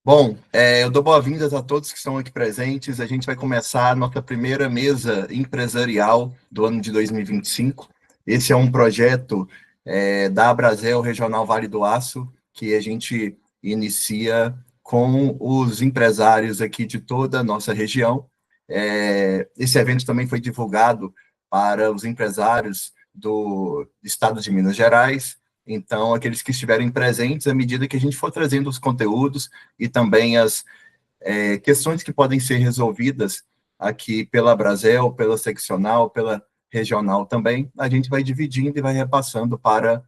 Bom, eu dou boas-vindas a todos que estão aqui presentes. A gente vai começar a nossa primeira mesa empresarial do ano de 2025. Esse é um projeto da Abrazel Regional Vale do Aço, que a gente inicia com os empresários aqui de toda a nossa região. Esse evento também foi divulgado para os empresários do estado de Minas Gerais. Então, aqueles que estiverem presentes, à medida que a gente for trazendo os conteúdos e também as questões que podem ser resolvidas aqui pela Brasel, pela seccional, pela regional também, a gente vai dividindo e vai repassando para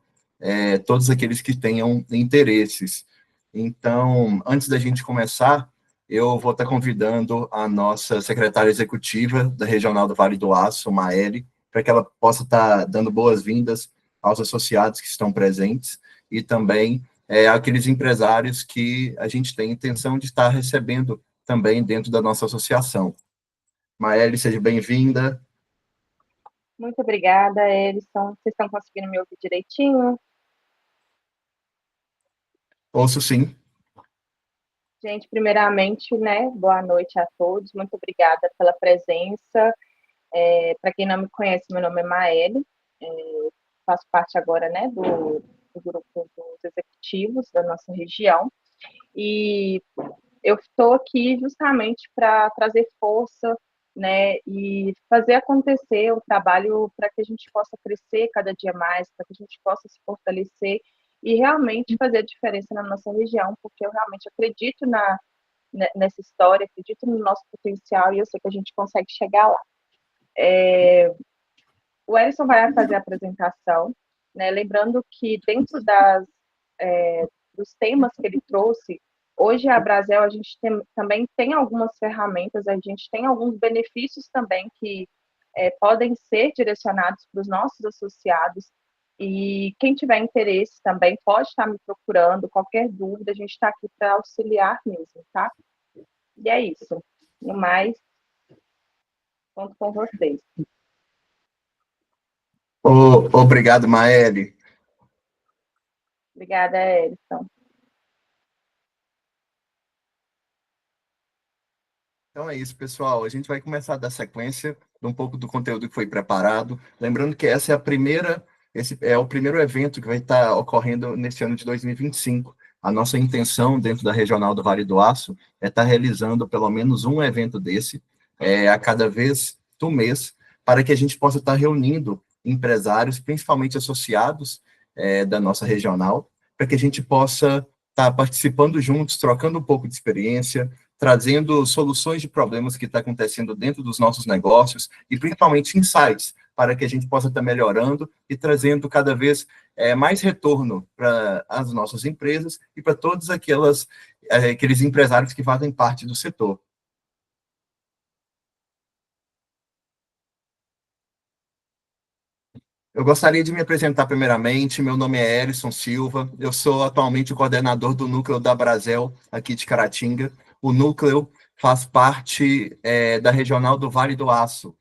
todos aqueles que tenham interesses. Então, antes da gente começar, eu vou estar convidando a nossa secretária executiva da Regional do Vale do Aço, Maeli, para que ela possa estar dando boas-vindas aos associados que estão presentes e também aqueles empresários que a gente tem intenção de estar recebendo também dentro da nossa associação. Maeli, seja bem-vinda. Muito obrigada, Elison. Vocês estão conseguindo me ouvir direitinho? Ouço sim. Gente, primeiramente, né, boa noite a todos. Muito obrigada pela presença. Para quem não me conhece, meu nome é Maeli. Faço parte agora, né, do grupo dos executivos da nossa região. E eu estou aqui justamente para trazer força, né, e fazer acontecer o trabalho para que a gente possa crescer cada dia mais, para que a gente possa se fortalecer e realmente fazer a diferença na nossa região, porque eu realmente acredito nessa história, acredito no nosso potencial e eu sei que a gente consegue chegar lá. O Elison vai fazer a apresentação, né, lembrando que dentro dos temas que ele trouxe, hoje a Brasel a gente também tem algumas ferramentas, a gente tem alguns benefícios também que podem ser direcionados para os nossos associados, e quem tiver interesse também pode estar me procurando, qualquer dúvida, a gente está aqui para auxiliar mesmo, tá? E é isso. No mais, conto com vocês. Obrigado, Maeli. Obrigada, Elson. Então é isso, pessoal. A gente vai começar a dar sequência de um pouco do conteúdo que foi preparado. Lembrando que esse é o primeiro evento que vai estar ocorrendo nesse ano de 2025. A nossa intenção dentro da Regional do Vale do Aço é estar realizando pelo menos um evento desse a cada vez do mês, para que a gente possa estar reunindo empresários, principalmente associados da nossa regional, para que a gente possa estar participando juntos, trocando um pouco de experiência, trazendo soluções de problemas que está acontecendo dentro dos nossos negócios e principalmente insights para que a gente possa estar melhorando e trazendo cada vez mais retorno para as nossas empresas e para todos aqueles empresários que fazem parte do setor. Eu gostaria de me apresentar primeiramente. Meu nome é Elison Silva. Eu sou atualmente o coordenador do núcleo da Brasel, aqui de Caratinga. O núcleo faz parte da Regional do Vale do Aço.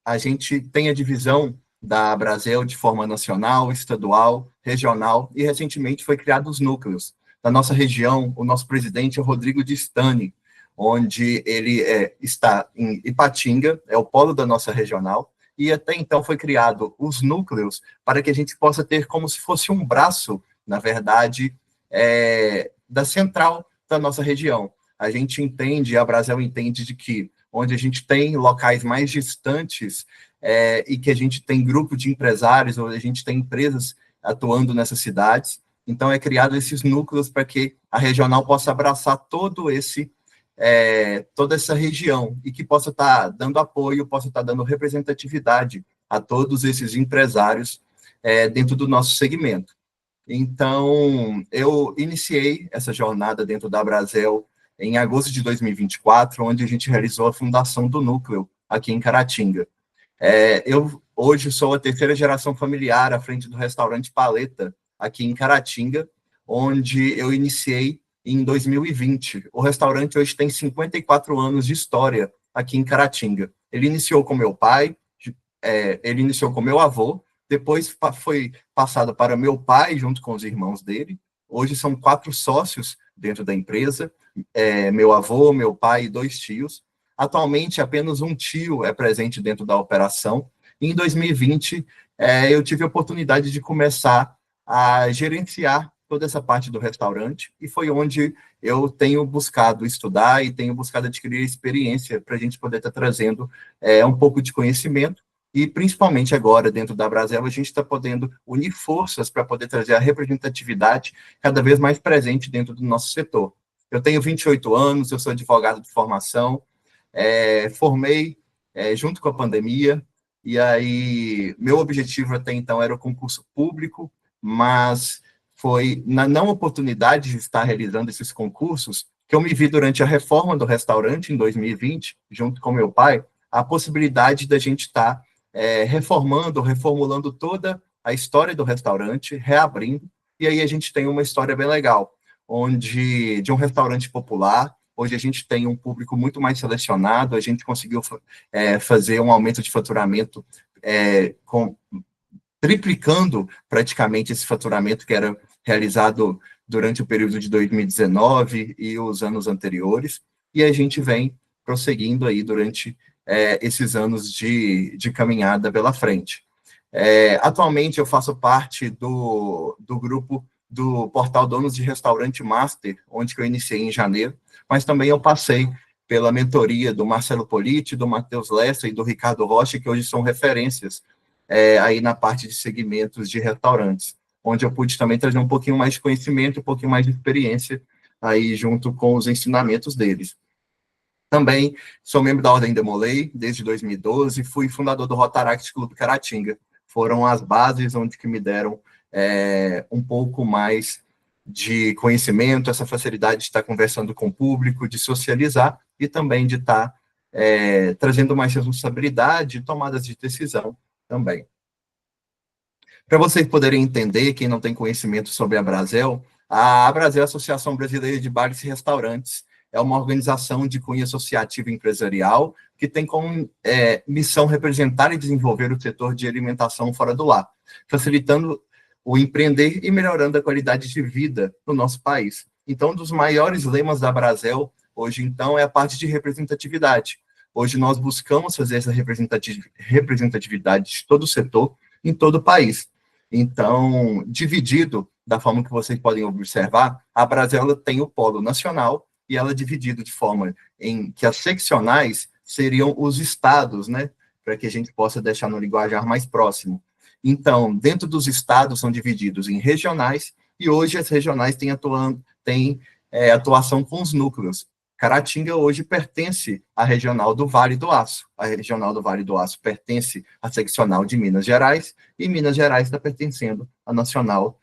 A gente tem a divisão da Brasel de forma nacional, estadual, regional, e recentemente foi criado os núcleos. Da nossa região, o nosso presidente é o Rodrigo Distani, onde ele está em Ipatinga, é o polo da nossa regional, e até então foi criado os núcleos para que a gente possa ter como se fosse um braço, na verdade, da central da nossa região. A gente entende, a Brasel entende de que onde a gente tem locais mais distantes e que a gente tem grupo de empresários, ou a gente tem empresas atuando nessas cidades, então é criado esses núcleos para que a regional possa abraçar toda essa região e que possa estar dando apoio, possa estar dando representatividade a todos esses empresários dentro do nosso segmento. Então, eu iniciei essa jornada dentro da Brasel em agosto de 2024, onde a gente realizou a fundação do núcleo aqui em Caratinga. Eu hoje sou a terceira geração familiar à frente do restaurante Paleta, aqui em Caratinga, onde eu iniciei em 2020. O restaurante hoje tem 54 anos de história aqui em Caratinga. Ele iniciou com meu pai, ele iniciou com meu avô, depois foi passado para meu pai, junto com os irmãos dele. Hoje são 4 sócios dentro da empresa, meu avô, meu pai e 2 tios. Atualmente, apenas um tio é presente dentro da operação. E em 2020, eu tive a oportunidade de começar a gerenciar toda essa parte do restaurante, e foi onde eu tenho buscado estudar e tenho buscado adquirir experiência para a gente poder estar trazendo um pouco de conhecimento, e principalmente agora, dentro da Brasel, a gente está podendo unir forças para poder trazer a representatividade cada vez mais presente dentro do nosso setor. Eu tenho 28 anos, eu sou advogado de formação, formei junto com a pandemia, e aí meu objetivo até então era o concurso público, mas foi na não oportunidade de estar realizando esses concursos que eu me vi durante a reforma do restaurante em 2020, junto com meu pai, a possibilidade da gente estar reformando, reformulando toda a história do restaurante, reabrindo, e aí a gente tem uma história bem legal, onde de um restaurante popular, hoje a gente tem um público muito mais selecionado, a gente conseguiu fazer um aumento de faturamento triplicando praticamente esse faturamento que era realizado durante o período de 2019 e os anos anteriores, e a gente vem prosseguindo aí durante esses anos de caminhada pela frente. Atualmente eu faço parte do grupo do portal Donos de Restaurante Master, onde eu iniciei em janeiro, mas também eu passei pela mentoria do Marcelo Politi, do Matheus Lessa e do Ricardo Rocha, que hoje são referências aí na parte de segmentos de restaurantes, onde eu pude também trazer um pouquinho mais de conhecimento, um pouquinho mais de experiência aí junto com os ensinamentos deles. Também sou membro da Ordem Demolei desde 2012, fui fundador do Rotaract Clube Caratinga. Foram as bases onde que me deram um pouco mais de conhecimento, essa facilidade de estar conversando com o público, de socializar e também de estar trazendo mais responsabilidade e tomadas de decisão também. Para vocês poderem entender, quem não tem conhecimento sobre a Brasel é a Associação Brasileira de Bares e Restaurantes. É uma organização de cunho associativo empresarial que tem como missão representar e desenvolver o setor de alimentação fora do lar, facilitando o empreender e melhorando a qualidade de vida no nosso país. Então, um dos maiores lemas da Brasel hoje, então, é a parte de representatividade. Hoje nós buscamos fazer essa representatividade de todo o setor em todo o país. Então, dividido da forma que vocês podem observar, a Brasel tem o polo nacional e ela é dividida de forma em que as seccionais seriam os estados, né, para que a gente possa deixar no linguajar mais próximo. Então, dentro dos estados são divididos em regionais, e hoje as regionais têm atuação com os núcleos. Caratinga hoje pertence à regional do Vale do Aço. A regional do Vale do Aço pertence à seccional de Minas Gerais, e Minas Gerais está pertencendo à nacional,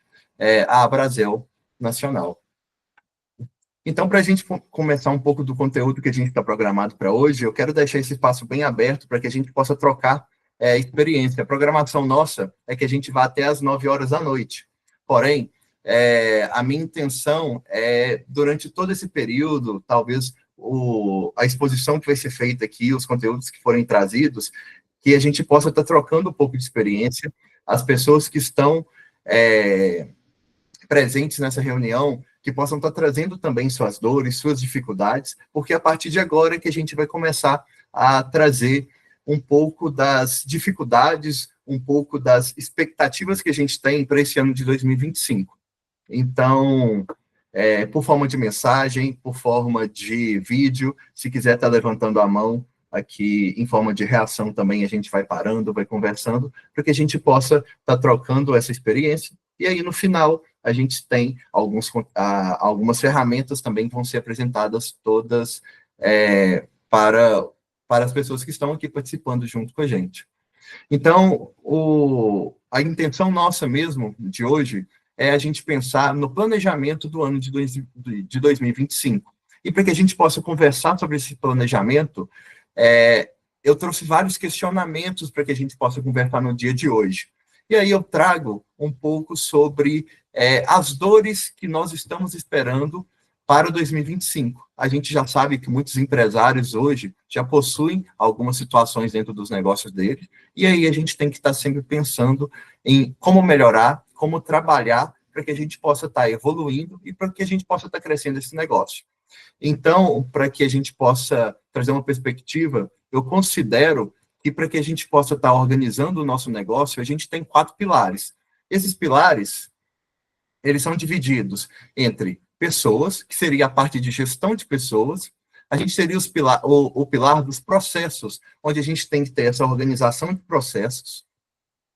à Brasel Nacional. Então, para a gente começar um pouco do conteúdo que a gente está programado para hoje, eu quero deixar esse espaço bem aberto para que a gente possa trocar experiência. A programação nossa é que a gente vá até às 9 horas da noite. Porém, a minha intenção é, durante todo esse período, talvez a exposição que vai ser feita aqui, os conteúdos que forem trazidos, que a gente possa estar trocando um pouco de experiência, as pessoas que estão presentes nessa reunião, que possam estar trazendo também suas dores, suas dificuldades, porque a partir de agora é que a gente vai começar a trazer um pouco das dificuldades, um pouco das expectativas que a gente tem para esse ano de 2025. Então, por forma de mensagem, por forma de vídeo, se quiser estar levantando a mão aqui em forma de reação também, a gente vai parando, vai conversando, para que a gente possa estar trocando essa experiência. E aí, no final, a gente tem algumas ferramentas também que vão ser apresentadas todas para as pessoas que estão aqui participando junto com a gente. Então, a intenção nossa mesmo, de hoje, é a gente pensar no planejamento do ano de 2025. E para que a gente possa conversar sobre esse planejamento, eu trouxe vários questionamentos para que a gente possa conversar no dia de hoje. E aí eu trago um pouco sobre as dores que nós estamos esperando para 2025. A gente já sabe que muitos empresários hoje já possuem algumas situações dentro dos negócios deles, e aí a gente tem que estar sempre pensando em como melhorar, como trabalhar para que a gente possa estar evoluindo e para que a gente possa estar crescendo esse negócio. Então, para que a gente possa trazer uma perspectiva, eu considero que para que a gente possa estar organizando o nosso negócio, a gente tem 4 pilares. Esses pilares, eles são divididos entre pessoas, que seria a parte de gestão de pessoas, a gente teria o pilar dos processos, onde a gente tem que ter essa organização de processos,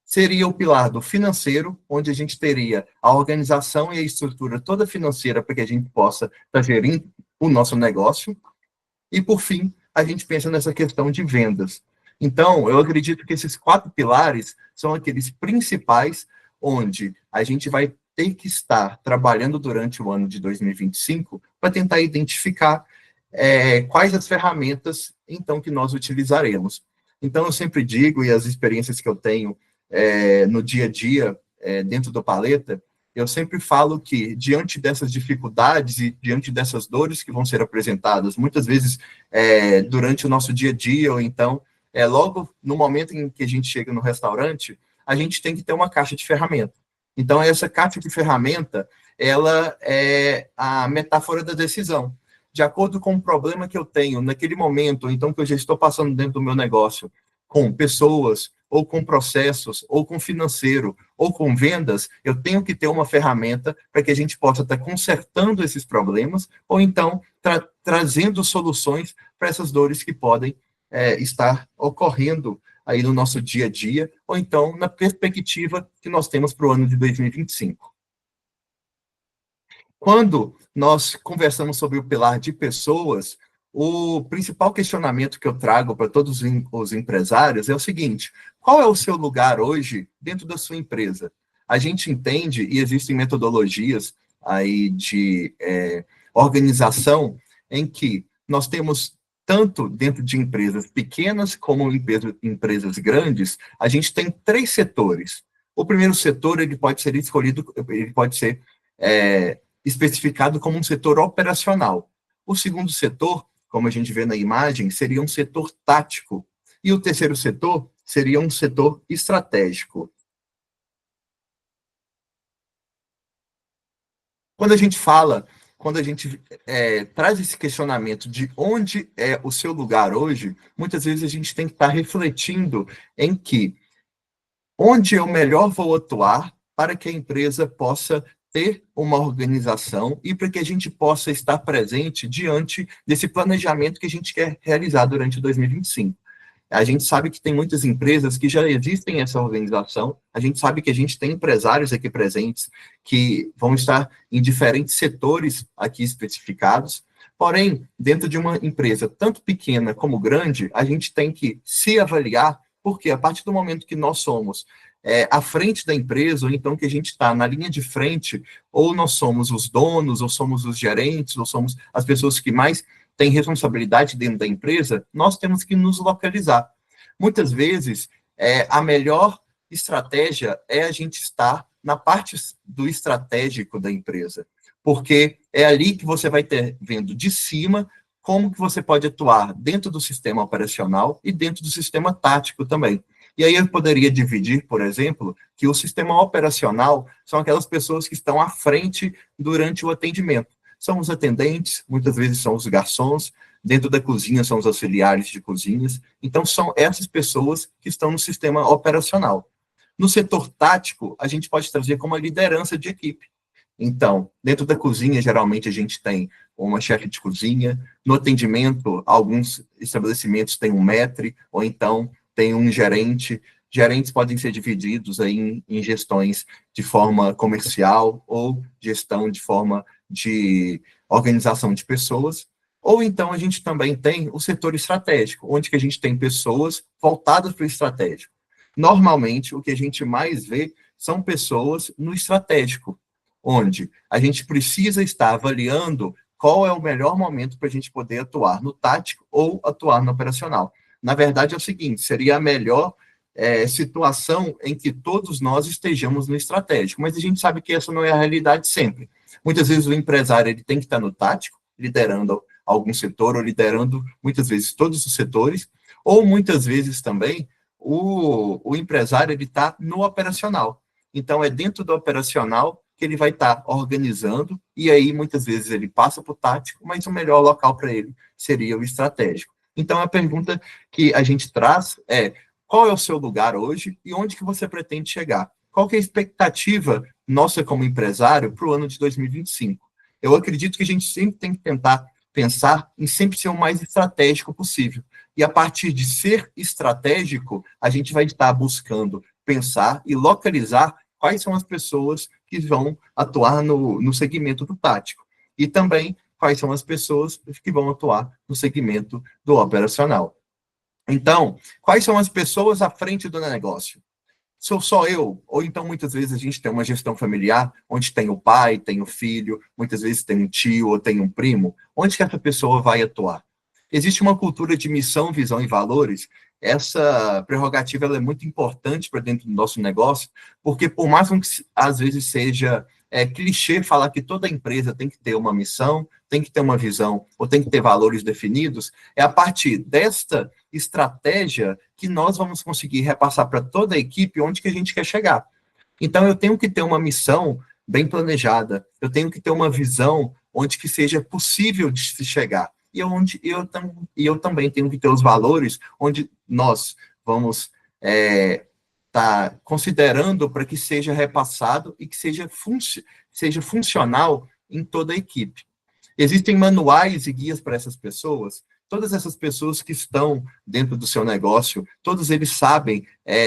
seria o pilar do financeiro, onde a gente teria a organização e a estrutura toda financeira para que a gente possa estar gerindo o nosso negócio, e, por fim, a gente pensa nessa questão de vendas. Então, eu acredito que esses 4 pilares são aqueles principais onde a gente vai ter que estar trabalhando durante o ano de 2025 para tentar identificar quais as ferramentas, então, que nós utilizaremos. Então, eu sempre digo, e as experiências que eu tenho no dia a dia, dentro do Paleta, eu sempre falo que, diante dessas dificuldades e diante dessas dores que vão ser apresentadas, muitas vezes durante o nosso dia a dia, ou então, logo no momento em que a gente chega no restaurante, a gente tem que ter uma caixa de ferramenta. Então, essa caixa de ferramenta, ela é a metáfora da decisão. De acordo com o problema que eu tenho naquele momento, ou então que eu já estou passando dentro do meu negócio, com pessoas, ou com processos, ou com financeiro, ou com vendas, eu tenho que ter uma ferramenta para que a gente possa estar consertando esses problemas, ou então trazendo soluções para essas dores que podem estar ocorrendo aí no nosso dia a dia, ou então na perspectiva que nós temos para o ano de 2025. Quando nós conversamos sobre o pilar de pessoas, o principal questionamento que eu trago para todos os empresários é o seguinte: qual é o seu lugar hoje dentro da sua empresa? A gente entende, e existem metodologias aí de organização em que nós temos, tanto dentro de empresas pequenas como empresas grandes, a gente tem 3 setores. O primeiro setor, ele pode ser escolhido, ele pode ser especificado como um setor operacional. O segundo setor, como a gente vê na imagem, seria um setor tático. E o terceiro setor seria um setor estratégico. Quando a gente traz esse questionamento de onde é o seu lugar hoje, muitas vezes a gente tem que estar refletindo em que onde eu melhor vou atuar para que a empresa possa ter uma organização e para que a gente possa estar presente diante desse planejamento que a gente quer realizar durante 2025. A gente sabe que tem muitas empresas que já existem essa organização, a gente sabe que a gente tem empresários aqui presentes que vão estar em diferentes setores aqui especificados, porém, dentro de uma empresa tanto pequena como grande, a gente tem que se avaliar, porque a partir do momento que nós somos à frente da empresa, ou então que a gente está na linha de frente, ou nós somos os donos, ou somos os gerentes, ou somos as pessoas que mais têm responsabilidade dentro da empresa, nós temos que nos localizar. Muitas vezes, a melhor estratégia é a gente estar na parte do estratégico da empresa, porque é ali que você vai ter, vendo de cima, como que você pode atuar dentro do sistema operacional e dentro do sistema tático também. E aí eu poderia dividir, por exemplo, que o sistema operacional são aquelas pessoas que estão à frente durante o atendimento. São os atendentes, muitas vezes são os garçons, dentro da cozinha são os auxiliares de cozinhas. Então, são essas pessoas que estão no sistema operacional. No setor tático, a gente pode trazer como a liderança de equipe. Então, dentro da cozinha, geralmente a gente tem uma chefe de cozinha. No atendimento, alguns estabelecimentos têm um maître, ou então tem um gerente. Gerentes podem ser divididos aí em gestões de forma comercial ou gestão de forma de organização de pessoas. Ou então a gente também tem o setor estratégico, onde que a gente tem pessoas voltadas para o estratégico. Normalmente, o que a gente mais vê são pessoas no estratégico, onde a gente precisa estar avaliando qual é o melhor momento para a gente poder atuar no tático ou atuar no operacional. Na verdade, é o seguinte, seria a melhor situação em que todos nós estejamos no estratégico, mas a gente sabe que essa não é a realidade sempre. Muitas vezes o empresário ele tem que estar no tático, liderando algum setor, ou liderando, muitas vezes, todos os setores, ou muitas vezes também o empresário ele está no operacional. Então, é dentro do operacional que ele vai estar organizando, e aí muitas vezes ele passa para o tático, mas o melhor local para ele seria o estratégico. Então, a pergunta que a gente traz é: qual é o seu lugar hoje e onde que você pretende chegar? Qual que é a expectativa nossa como empresário para o ano de 2025? Eu acredito que a gente sempre tem que tentar pensar em sempre ser o mais estratégico possível. E a partir de ser estratégico, a gente vai estar buscando pensar e localizar quais são as pessoas que vão atuar no segmento do tático. E também quais são as pessoas que vão atuar no segmento do operacional. Então, quais são as pessoas à frente do negócio? Sou só eu? Ou então, muitas vezes, a gente tem uma gestão familiar, onde tem o pai, tem o filho, muitas vezes tem um tio ou tem um primo. Onde que essa pessoa vai atuar? Existe uma cultura de missão, visão e valores. Essa prerrogativa ela é muito importante para dentro do nosso negócio, porque por mais que às vezes seja clichê falar que toda empresa tem que ter uma missão, tem que ter uma visão, ou tem que ter valores definidos, é a partir desta estratégia que nós vamos conseguir repassar para toda a equipe onde que a gente quer chegar. Então, eu tenho que ter uma missão bem planejada, eu tenho que ter uma visão onde que seja possível de se chegar. E eu também tenho que ter os valores onde nós vamos estar considerando para que seja repassado e que seja funcional em toda a equipe. Existem manuais e guias para essas pessoas. Todas essas pessoas que estão dentro do seu negócio, todos eles sabem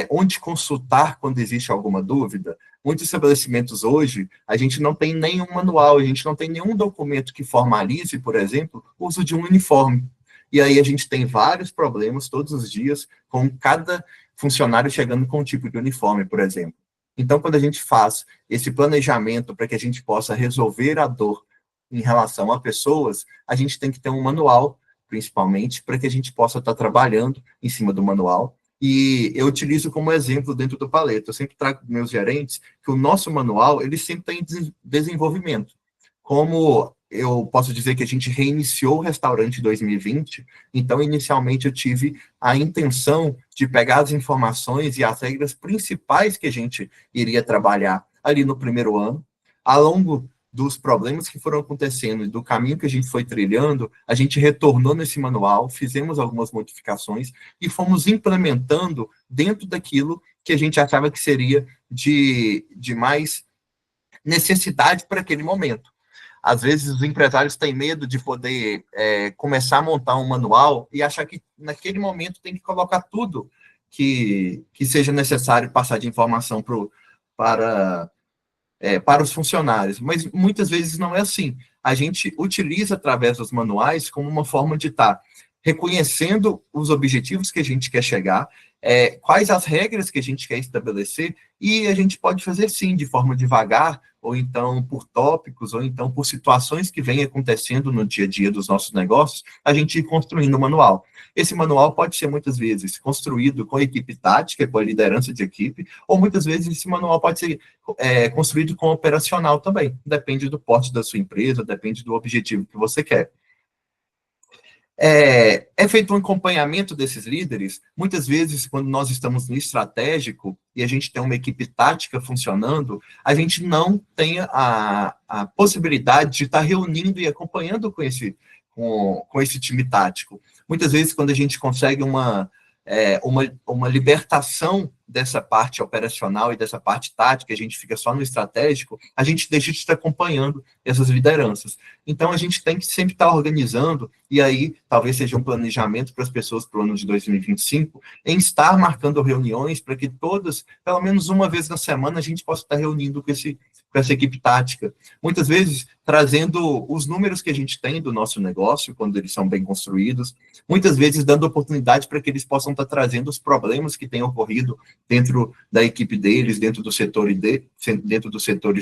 onde consultar quando existe alguma dúvida. Muitos estabelecimentos hoje, a gente não tem nenhum manual, a gente não tem nenhum documento que formalize, por exemplo, o uso de um uniforme. E aí a gente tem vários problemas todos os dias com cada funcionário chegando com um tipo de uniforme, por exemplo. Então, quando a gente faz esse planejamento para que a gente possa resolver a dor em relação a pessoas, a gente tem que ter um manual, principalmente, para que a gente possa estar trabalhando em cima do manual. E eu utilizo como exemplo dentro do Paleta. Eu sempre trago para meus gerentes que o nosso manual, ele sempre está em desenvolvimento. Como eu posso dizer que a gente reiniciou o restaurante em 2020, então, inicialmente, eu tive a intenção de pegar as informações e as regras principais que a gente iria trabalhar ali no primeiro ano. Ao longo dos problemas que foram acontecendo e do caminho que a gente foi trilhando, a gente retornou nesse manual, fizemos algumas modificações e fomos implementando dentro daquilo que a gente achava que seria de mais necessidade para aquele momento. Às vezes, os empresários têm medo de poder começar a montar um manual e achar que, naquele momento, tem que colocar tudo que seja necessário passar de informação para os funcionários, mas muitas vezes não é assim. A gente utiliza, através dos manuais, como uma forma de estar reconhecendo os objetivos que a gente quer chegar, quais as regras que a gente quer estabelecer, e a gente pode fazer, sim, de forma devagar, ou então por tópicos, ou então por situações que vêm acontecendo no dia a dia dos nossos negócios, a gente ir construindo o manual. Esse manual pode ser, muitas vezes, construído com a equipe tática, com a liderança de equipe, ou muitas vezes esse manual pode ser construído com operacional também. Depende do porte da sua empresa, depende do objetivo que você quer. É feito um acompanhamento desses líderes. Muitas vezes, quando nós estamos no estratégico e a gente tem uma equipe tática funcionando, a gente não tem a possibilidade de estar reunindo e acompanhando com esse time tático. Muitas vezes, quando a gente consegue uma libertação dessa parte operacional e dessa parte tática, a gente fica só no estratégico, a gente deixa de estar acompanhando essas lideranças. Então, a gente tem que sempre estar organizando, e aí talvez seja um planejamento para as pessoas para o ano de 2025, em estar marcando reuniões para que todas, pelo menos uma vez na semana, a gente possa estar reunindo com essa equipe tática. Muitas vezes, trazendo os números que a gente tem do nosso negócio, quando eles são bem construídos, muitas vezes dando oportunidade para que eles possam estar trazendo os problemas que têm ocorrido dentro da equipe deles, dentro dos setores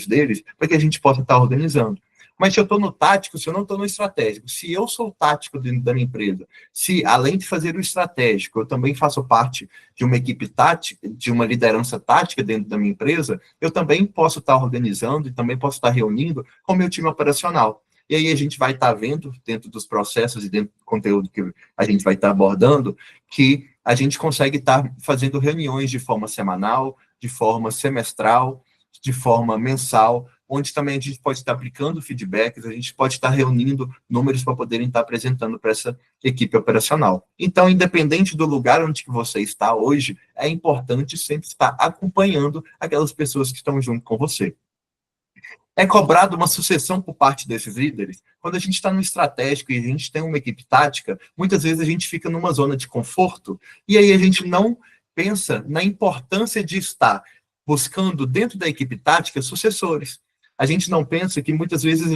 deles, para que a gente possa estar organizando. Mas se eu estou no tático, se eu não estou no estratégico, se eu sou tático dentro da minha empresa, se além de fazer o estratégico, eu também faço parte de uma equipe tática, de uma liderança tática dentro da minha empresa, eu também posso estar organizando e também posso estar reunindo com o meu time operacional. E aí a gente vai estar vendo, dentro dos processos e dentro do conteúdo que a gente vai estar abordando, que a gente consegue estar fazendo reuniões de forma semanal, de forma semestral, de forma mensal, onde também a gente pode estar aplicando feedbacks, a gente pode estar reunindo números para poderem estar apresentando para essa equipe operacional. Então, independente do lugar onde que você está hoje, é importante sempre estar acompanhando aquelas pessoas que estão junto com você. É cobrado uma sucessão por parte desses líderes. Quando a gente está no estratégico e a gente tem uma equipe tática, muitas vezes a gente fica numa zona de conforto e aí a gente não pensa na importância de estar buscando dentro da equipe tática sucessores. A gente não pensa que muitas vezes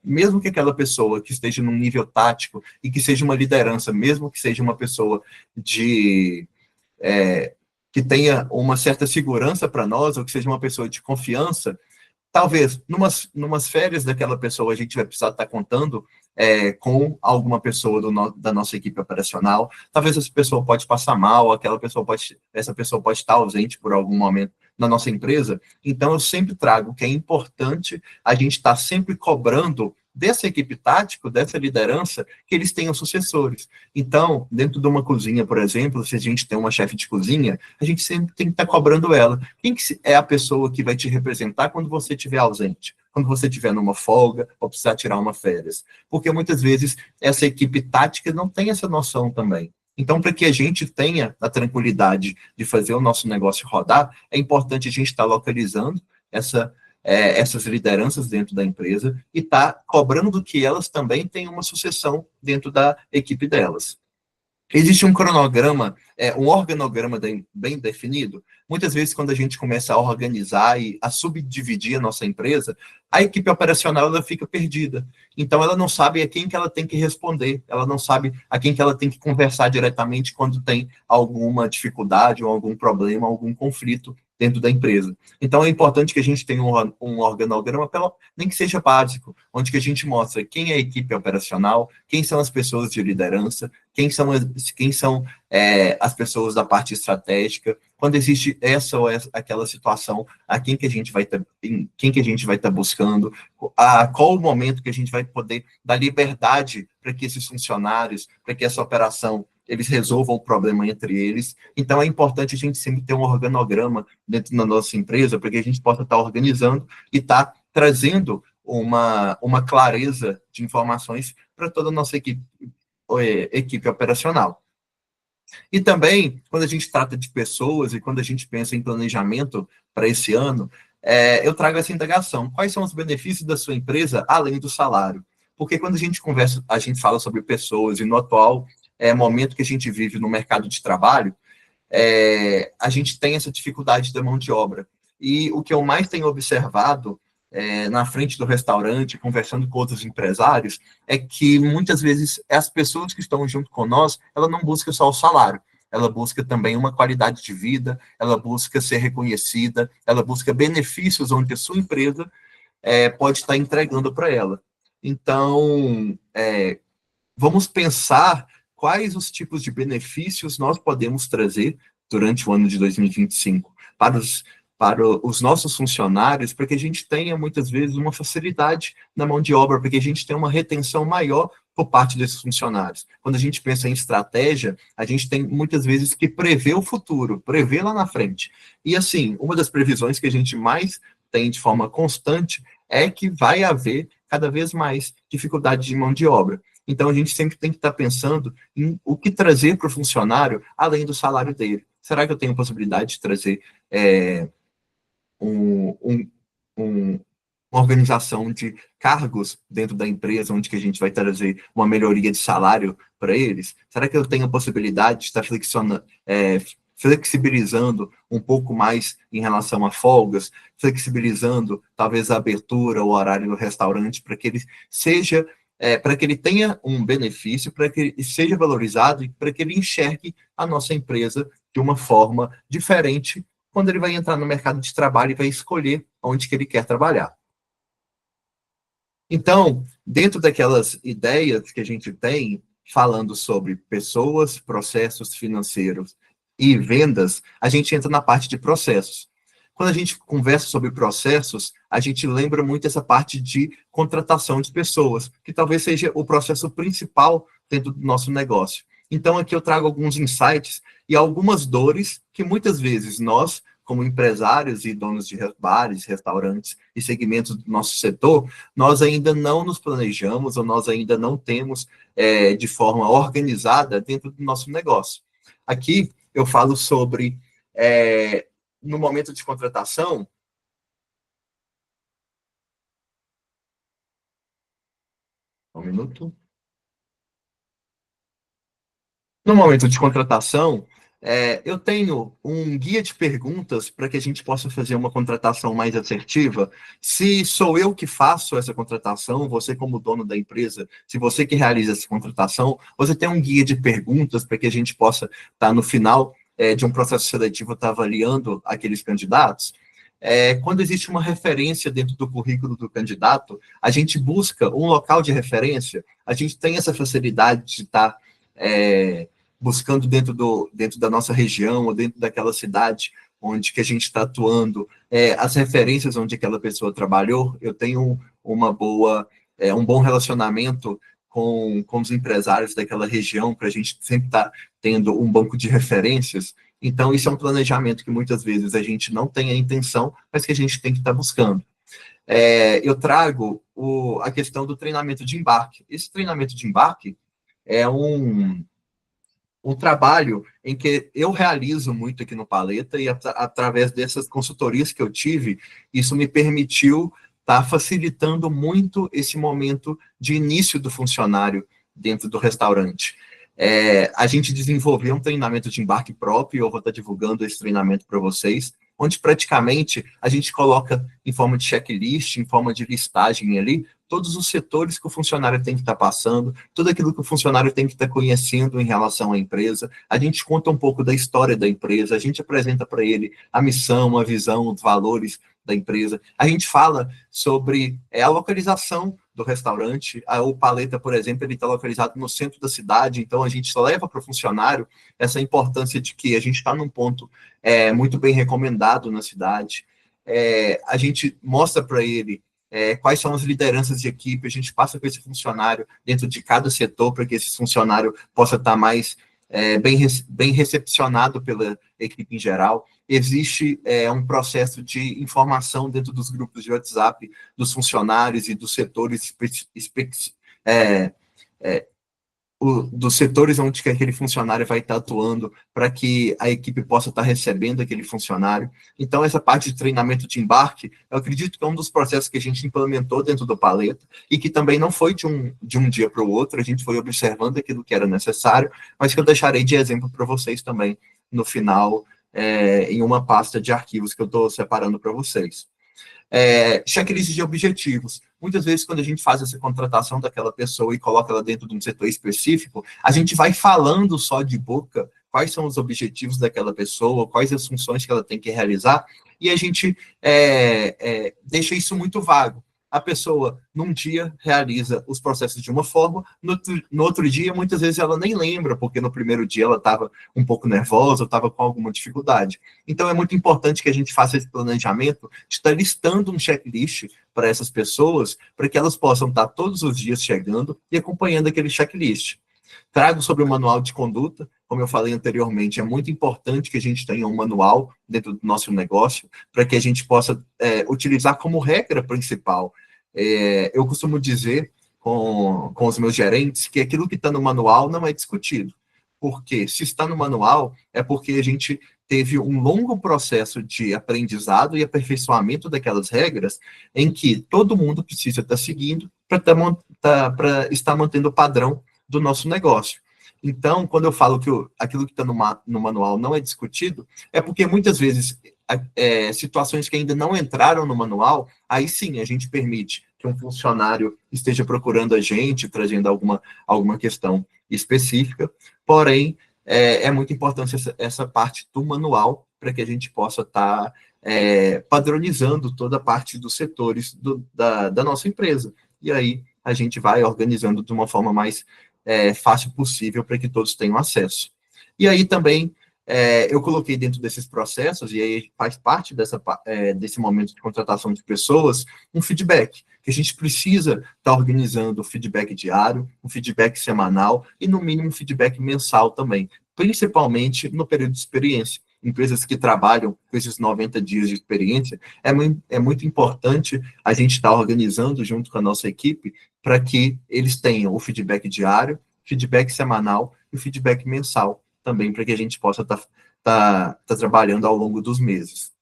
mesmo que aquela pessoa que esteja num nível tático e que seja uma liderança, mesmo que seja uma pessoa que tenha uma certa segurança para nós, ou que seja uma pessoa de confiança, talvez, numas férias daquela pessoa, a gente vai precisar estar contando com alguma pessoa da nossa equipe operacional. Talvez essa pessoa pode passar mal, essa pessoa pode estar ausente por algum momento na nossa empresa. Então, eu sempre trago que é importante a gente estar sempre cobrando dessa equipe tática, dessa liderança, que eles tenham sucessores. Então, dentro de uma cozinha, por exemplo, se a gente tem uma chefe de cozinha, a gente sempre tem que estar cobrando ela. Quem que é a pessoa que vai te representar quando você estiver ausente? Quando você estiver numa folga ou precisar tirar uma férias? Porque muitas vezes essa equipe tática não tem essa noção também. Então, para que a gente tenha a tranquilidade de fazer o nosso negócio rodar, é importante a gente estar localizando essas lideranças dentro da empresa e tá cobrando que elas também tenham uma sucessão dentro da equipe delas. Existe um cronograma, um organograma bem definido. Muitas vezes, quando a gente começa a organizar e a subdividir a nossa empresa, a equipe operacional ela fica perdida. Então, ela não sabe a quem que ela tem que responder, ela não sabe a quem que ela tem que conversar diretamente quando tem alguma dificuldade ou algum problema, algum conflito dentro da empresa. Então, é importante que a gente tenha um organograma, nem que seja básico, onde que a gente mostra quem é a equipe operacional, quem são as pessoas de liderança, quem são as pessoas da parte estratégica, quando existe essa ou aquela situação, quem que a gente vai estar buscando, qual o momento que a gente vai poder dar liberdade para que esses funcionários, para que essa operação, eles resolvam o problema entre eles. Então, é importante a gente sempre ter um organograma dentro da nossa empresa, para que a gente possa estar organizando e estar trazendo uma clareza de informações para toda a nossa equipe operacional. E também, quando a gente trata de pessoas e quando a gente pensa em planejamento para esse ano, eu trago essa indagação. Quais são os benefícios da sua empresa além do salário? Porque quando a gente conversa, a gente fala sobre pessoas, e no atual momento que a gente vive no mercado de trabalho, a gente tem essa dificuldade da mão de obra. E o que eu mais tenho observado na frente do restaurante, conversando com outros empresários, é que muitas vezes as pessoas que estão junto com nós, ela não busca só o salário, ela busca também uma qualidade de vida, ela busca ser reconhecida, ela busca benefícios onde a sua empresa pode estar entregando para ela. Então, vamos pensar quais os tipos de benefícios nós podemos trazer durante o ano de 2025 para os nossos funcionários, para que a gente tenha, muitas vezes, uma facilidade na mão de obra, para que a gente tenha uma retenção maior por parte desses funcionários. Quando a gente pensa em estratégia, a gente tem, muitas vezes, que prever o futuro, prever lá na frente. E, assim, uma das previsões que a gente mais tem de forma constante é que vai haver cada vez mais dificuldade de mão de obra. Então, a gente sempre tem que estar pensando em o que trazer para o funcionário, além do salário dele. Será que eu tenho possibilidade de trazer uma organização de cargos dentro da empresa, onde que a gente vai trazer uma melhoria de salário para eles? Será que eu tenho a possibilidade de estar flexibilizando um pouco mais em relação a folgas, flexibilizando talvez a abertura, o horário do restaurante, para que ele seja, para que ele tenha um benefício, para que ele seja valorizado e para que ele enxergue a nossa empresa de uma forma diferente quando ele vai entrar no mercado de trabalho e vai escolher onde que ele quer trabalhar. Então, dentro daquelas ideias que a gente tem, falando sobre pessoas, processos financeiros e vendas, a gente entra na parte de processos. Quando a gente conversa sobre processos, a gente lembra muito essa parte de contratação de pessoas, que talvez seja o processo principal dentro do nosso negócio. Então, aqui eu trago alguns insights e algumas dores que muitas vezes nós, como empresários e donos de bares, restaurantes e segmentos do nosso setor, nós ainda não nos planejamos ou nós ainda não temos de forma organizada dentro do nosso negócio. Aqui eu falo sobre, no momento de contratação, um minuto. No momento de contratação, eu tenho um guia de perguntas para que a gente possa fazer uma contratação mais assertiva. Se sou eu que faço essa contratação, você como dono da empresa, se você que realiza essa contratação, você tem um guia de perguntas para que a gente possa estar no final de um processo seletivo, estar avaliando aqueles candidatos. Quando existe uma referência dentro do currículo do candidato, a gente busca um local de referência, a gente tem essa facilidade de estar buscando dentro da nossa região ou dentro daquela cidade onde que a gente está atuando, as referências onde aquela pessoa trabalhou. Eu tenho um bom relacionamento com os empresários daquela região, para a gente sempre estar tendo um banco de referências. Então, isso é um planejamento que muitas vezes a gente não tem a intenção, mas que a gente tem que estar buscando. Eu trago a questão do treinamento de embarque. Esse treinamento de embarque é um trabalho em que eu realizo muito aqui no Paleta, e através dessas consultorias que eu tive, isso me permitiu estar facilitando muito esse momento de início do funcionário dentro do restaurante. A gente desenvolveu um treinamento de embarque próprio, eu vou estar divulgando esse treinamento para vocês, onde praticamente a gente coloca em forma de checklist, em forma de listagem ali, todos os setores que o funcionário tem que estar passando, tudo aquilo que o funcionário tem que estar conhecendo em relação à empresa. A gente conta um pouco da história da empresa, a gente apresenta para ele a missão, a visão, os valores da empresa. A gente fala sobre a localização do restaurante. O Paleta, por exemplo, ele está localizado no centro da cidade, então a gente leva para o funcionário essa importância de que a gente está num ponto muito bem recomendado na cidade. A gente mostra para ele quais são as lideranças de equipe, a gente passa com esse funcionário dentro de cada setor para que esse funcionário possa estar mais bem recepcionado pela equipe em geral. Existe um processo de informação dentro dos grupos de WhatsApp dos funcionários e dos setores dos setores onde que aquele funcionário vai estar atuando, para que a equipe possa estar recebendo aquele funcionário. Então, essa parte de treinamento de embarque, eu acredito que é um dos processos que a gente implementou dentro do Paleta, e que também não foi de um dia para o outro, a gente foi observando aquilo que era necessário, mas que eu deixarei de exemplo para vocês também, no final, em uma pasta de arquivos que eu estou separando para vocês. Checklist de objetivos. Muitas vezes, quando a gente faz essa contratação daquela pessoa e coloca ela dentro de um setor específico, a gente vai falando só de boca quais são os objetivos daquela pessoa, quais as funções que ela tem que realizar, e a gente deixa isso muito vago. A pessoa, num dia, realiza os processos de uma forma, no outro dia, muitas vezes ela nem lembra, porque no primeiro dia ela estava um pouco nervosa, estava com alguma dificuldade. Então, é muito importante que a gente faça esse planejamento de estar listando um checklist para essas pessoas, para que elas possam estar todos os dias chegando e acompanhando aquele checklist. Trago sobre o manual de conduta, como eu falei anteriormente, é muito importante que a gente tenha um manual dentro do nosso negócio, para que a gente possa utilizar como regra principal. Eu costumo dizer com os meus gerentes que aquilo que está no manual não é discutido. Porque se está no manual, é porque a gente teve um longo processo de aprendizado e aperfeiçoamento daquelas regras, em que todo mundo precisa estar seguindo para estar mantendo o padrão do nosso negócio. Então, quando eu falo que aquilo que está no manual não é discutido, é porque muitas vezes situações que ainda não entraram no manual, aí sim a gente permite que um funcionário esteja procurando a gente, trazendo alguma questão específica, porém, é muito importante essa parte do manual, para que a gente possa estar padronizando toda a parte dos setores da nossa empresa. E aí a gente vai organizando de uma forma mais fácil possível para que todos tenham acesso. E aí também eu coloquei dentro desses processos, e aí faz parte desse momento de contratação de pessoas, um feedback, que a gente precisa estar organizando o feedback diário, um feedback semanal e, no mínimo, um feedback mensal também, principalmente no período de experiência, empresas que trabalham com esses 90 dias de experiência, é muito importante a gente estar organizando junto com a nossa equipe para que eles tenham o feedback diário, feedback semanal e feedback mensal também, para que a gente possa estar trabalhando ao longo dos meses.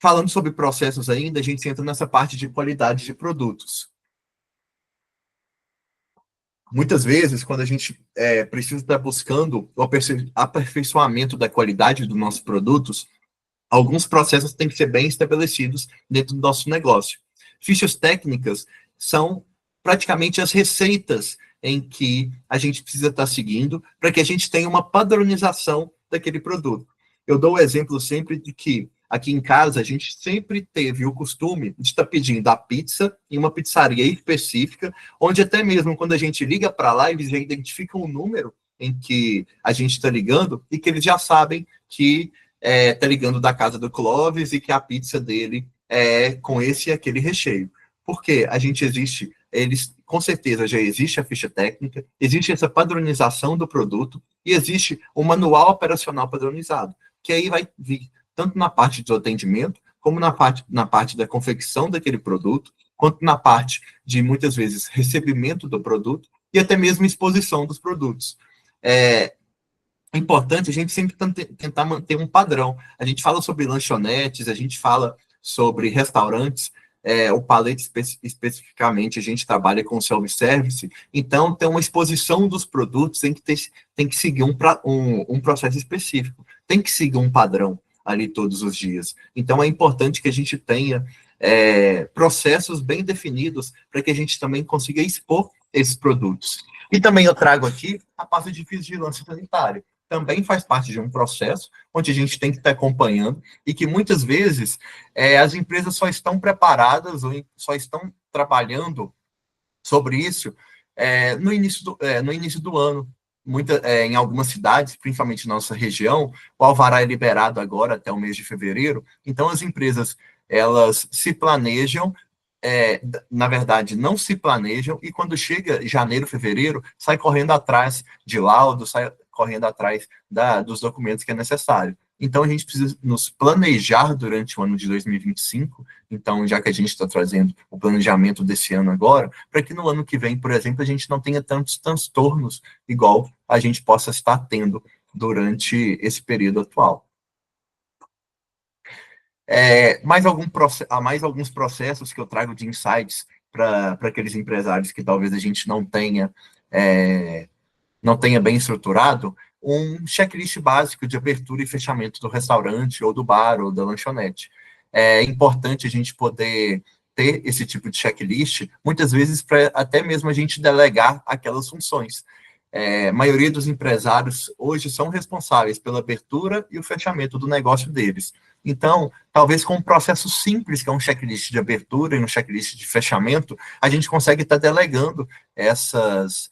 Falando sobre processos ainda, a gente entra nessa parte de qualidade de produtos. Muitas vezes, quando a gente precisa estar buscando o aperfeiçoamento da qualidade dos nossos produtos, alguns processos têm que ser bem estabelecidos dentro do nosso negócio. Fichas técnicas são praticamente as receitas em que a gente precisa estar seguindo para que a gente tenha uma padronização daquele produto. Eu dou o exemplo sempre de que aqui em casa a gente sempre teve o costume de estar pedindo a pizza em uma pizzaria específica, onde até mesmo quando a gente liga para lá, eles já identificam o número em que a gente está ligando e que eles já sabem que está ligando da casa do Clóvis e que a pizza dele é com esse e aquele recheio. Porque a gente existe, eles com certeza já existe a ficha técnica, existe essa padronização do produto e existe o manual operacional padronizado, que aí vai vir tanto na parte do atendimento, como na parte da confecção daquele produto, quanto na parte de, muitas vezes, recebimento do produto e até mesmo exposição dos produtos. É importante a gente sempre tentar manter um padrão. A gente fala sobre lanchonetes, a gente fala sobre restaurantes, o Palete especificamente, a gente trabalha com self-service, então tem uma exposição dos produtos, tem que seguir um processo específico, tem que seguir um padrão ali todos os dias. Então, é importante que a gente tenha processos bem definidos para que a gente também consiga expor esses produtos. E também eu trago aqui a parte de vigilância sanitária. Também faz parte de um processo onde a gente tem que estar acompanhando e que muitas vezes as empresas só estão preparadas ou só estão trabalhando sobre isso no início do ano. Em algumas cidades, principalmente na nossa região, o alvará é liberado agora até o mês de fevereiro, então as empresas elas se planejam, na verdade não se planejam, e quando chega janeiro, fevereiro, sai correndo atrás de laudo, sai correndo atrás dos documentos que é necessário. Então, a gente precisa nos planejar durante o ano de 2025, então, já que a gente está trazendo o planejamento desse ano agora, para que no ano que vem, por exemplo, a gente não tenha tantos transtornos igual a gente possa estar tendo durante esse período atual. Mais alguns processos que eu trago de insights para aqueles empresários que talvez a gente não tenha bem estruturado, um checklist básico de abertura e fechamento do restaurante, ou do bar, ou da lanchonete. É importante a gente poder ter esse tipo de checklist, muitas vezes para até mesmo a gente delegar aquelas funções. A maioria dos empresários hoje são responsáveis pela abertura e o fechamento do negócio deles. Então, talvez com um processo simples, que é um checklist de abertura e um checklist de fechamento, a gente consegue estar delegando essas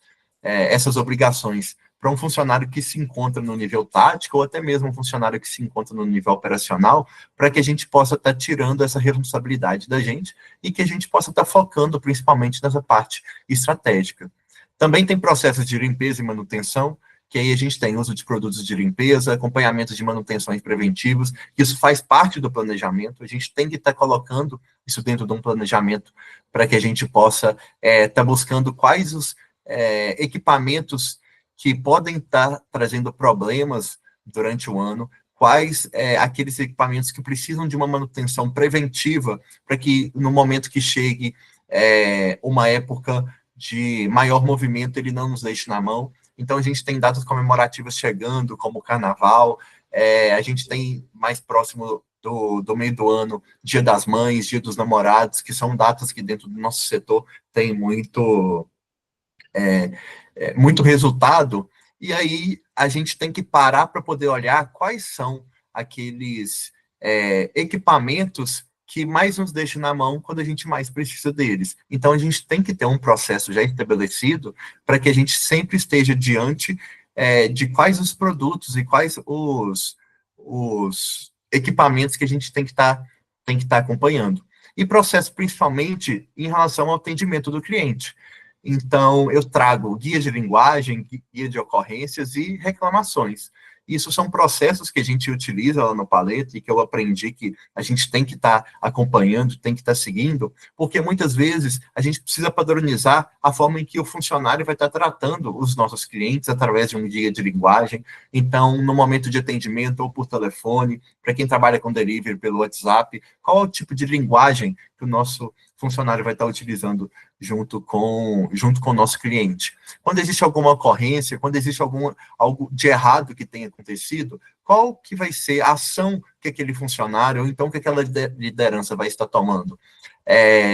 obrigações para um funcionário que se encontra no nível tático, ou até mesmo um funcionário que se encontra no nível operacional, para que a gente possa estar tirando essa responsabilidade da gente e que a gente possa estar focando principalmente nessa parte estratégica. Também tem processos de limpeza e manutenção, que aí a gente tem uso de produtos de limpeza, acompanhamento de manutenções preventivas, isso faz parte do planejamento, a gente tem que estar colocando isso dentro de um planejamento para que a gente possa estar buscando quais os equipamentos que podem estar trazendo problemas durante o ano, quais aqueles equipamentos que precisam de uma manutenção preventiva, para que no momento que chegue uma época de maior movimento, ele não nos deixe na mão. Então, a gente tem datas comemorativas chegando, como o Carnaval, a gente tem mais próximo do meio do ano, Dia das Mães, Dia dos Namorados, que são datas que dentro do nosso setor tem muito resultado, e aí a gente tem que parar para poder olhar quais são aqueles equipamentos que mais nos deixam na mão quando a gente mais precisa deles. Então, a gente tem que ter um processo já estabelecido para que a gente sempre esteja diante de quais os produtos e quais os equipamentos que a gente tem que estar acompanhando. E processo principalmente em relação ao atendimento do cliente. Então, eu trago guia de linguagem, guia de ocorrências e reclamações. Isso são processos que a gente utiliza lá no Paleta e que eu aprendi que a gente tem que estar acompanhando, tem que estar seguindo, porque muitas vezes a gente precisa padronizar a forma em que o funcionário vai estar tratando os nossos clientes através de um guia de linguagem. Então, no momento de atendimento ou por telefone, para quem trabalha com delivery pelo WhatsApp, qual é o tipo de linguagem que o nosso funcionário vai estar utilizando junto com o nosso cliente. Quando existe alguma ocorrência, quando existe algo de errado que tenha acontecido, qual que vai ser a ação que aquele funcionário, ou então que aquela liderança vai estar tomando?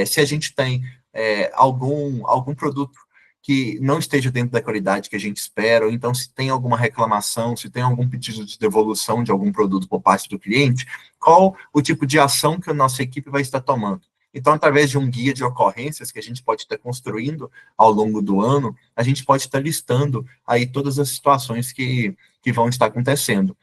Se a gente tem algum produto que não esteja dentro da qualidade que a gente espera, ou então se tem alguma reclamação, se tem algum pedido de devolução de algum produto por parte do cliente, qual o tipo de ação que a nossa equipe vai estar tomando? Então, através de um guia de ocorrências que a gente pode estar construindo ao longo do ano, a gente pode estar listando aí todas as situações que vão estar acontecendo.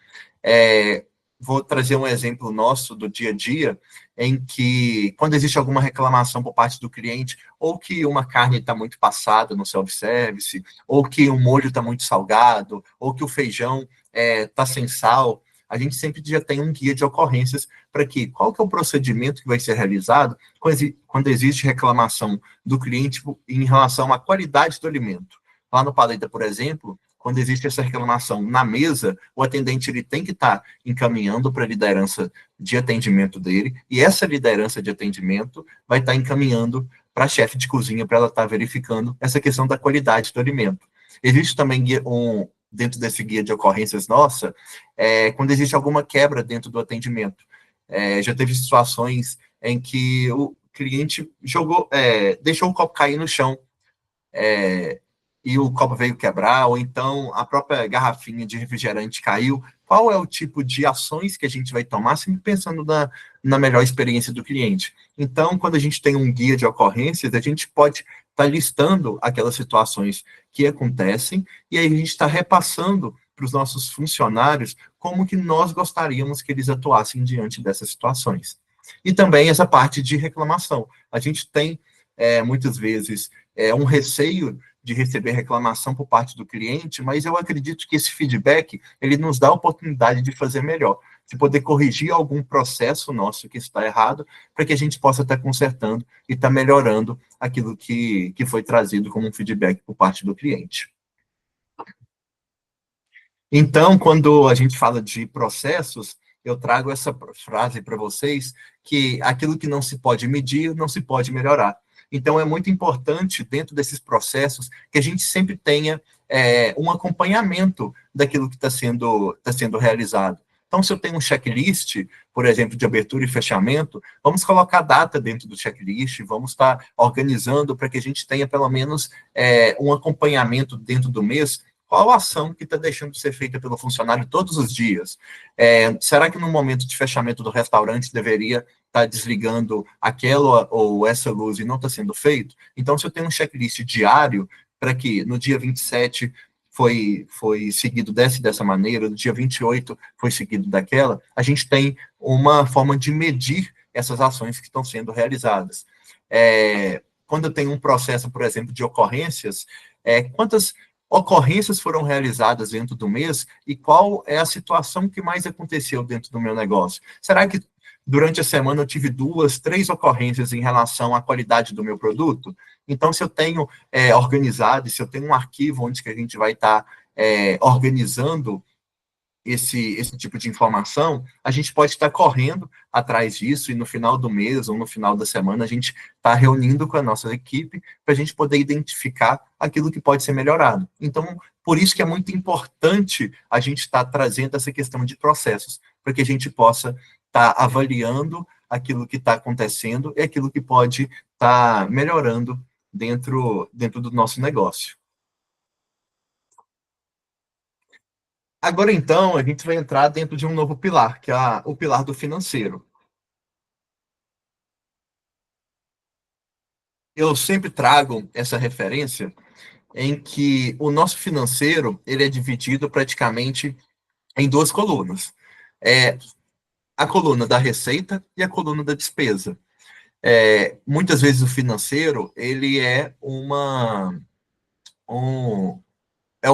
Vou trazer um exemplo nosso do dia a dia, em que, quando existe alguma reclamação por parte do cliente, ou que uma carne está muito passada no self-service, ou que o molho está muito salgado, ou que o feijão está sem sal, a gente sempre já tem um guia de ocorrências para que, qual que é o procedimento que vai ser realizado quando existe reclamação do cliente em relação à qualidade do alimento. Lá no Paleta, por exemplo, quando existe essa reclamação na mesa, o atendente ele tem que estar encaminhando para a liderança de atendimento dele, e essa liderança de atendimento vai estar encaminhando para a chefe de cozinha para ela estar verificando essa questão da qualidade do alimento. Existe também dentro desse guia de ocorrências nossa, quando existe alguma quebra dentro do atendimento. Já teve situações em que o cliente deixou o copo cair no chão, e o copo veio quebrar, ou então a própria garrafinha de refrigerante caiu. Qual é o tipo de ações que a gente vai tomar, sempre pensando na melhor experiência do cliente? Então, quando a gente tem um guia de ocorrências, a gente pode estar listando aquelas situações que acontecem, e aí a gente está repassando para os nossos funcionários como que nós gostaríamos que eles atuassem diante dessas situações. E também essa parte de reclamação. A gente tem, muitas vezes, um receio de receber reclamação por parte do cliente, mas eu acredito que esse feedback, ele nos dá a oportunidade de fazer melhor, de poder corrigir algum processo nosso que está errado, para que a gente possa estar consertando e estar melhorando aquilo que foi trazido como um feedback por parte do cliente. Então, quando a gente fala de processos, eu trago essa frase para vocês, que aquilo que não se pode medir, não se pode melhorar. Então, é muito importante, dentro desses processos, que a gente sempre tenha um acompanhamento daquilo que está sendo realizado. Então, se eu tenho um checklist, por exemplo, de abertura e fechamento, vamos colocar data dentro do checklist, vamos estar organizando para que a gente tenha, pelo menos, um acompanhamento dentro do mês. Qual a ação que está deixando de ser feita pelo funcionário todos os dias? Será que no momento de fechamento do restaurante deveria estar desligando aquela ou essa luz e não está sendo feito? Então, se eu tenho um checklist diário para que no dia 27 foi seguido dessa maneira, no dia 28 foi seguido daquela, a gente tem uma forma de medir essas ações que estão sendo realizadas. Quando eu tenho um processo, por exemplo, de ocorrências, quantas ocorrências foram realizadas dentro do mês e qual é a situação que mais aconteceu dentro do meu negócio? Será que durante a semana eu tive 2, 3 ocorrências em relação à qualidade do meu produto? Então, se eu tenho organizado, se eu tenho um arquivo onde que a gente vai estar organizando esse tipo de informação, a gente pode estar correndo atrás disso e no final do mês ou no final da semana a gente está reunindo com a nossa equipe para a gente poder identificar aquilo que pode ser melhorado. Então, por isso que é muito importante a gente estar trazendo essa questão de processos, para que a gente possa estar avaliando aquilo que está acontecendo e aquilo que pode estar melhorando dentro do nosso negócio. Agora, então, a gente vai entrar dentro de um novo pilar, que é o pilar do financeiro. Eu sempre trago essa referência em que o nosso financeiro ele é dividido praticamente em 2 colunas. A coluna da receita e a coluna da despesa. Muitas vezes o financeiro ele é o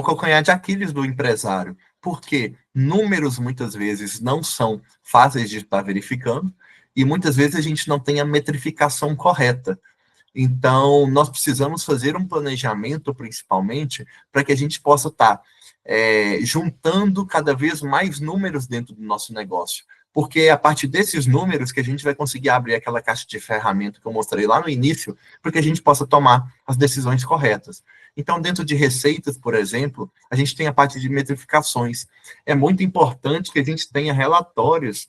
calcanhar de Aquiles do empresário, porque números muitas vezes não são fáceis de estar verificando, e muitas vezes a gente não tem a metrificação correta. Então, nós precisamos fazer um planejamento, principalmente, para que a gente possa estar juntando cada vez mais números dentro do nosso negócio. Porque é a partir desses números que a gente vai conseguir abrir aquela caixa de ferramenta que eu mostrei lá no início, para que a gente possa tomar as decisões corretas. Então, dentro de receitas, por exemplo, a gente tem a parte de metrificações. É muito importante que a gente tenha relatórios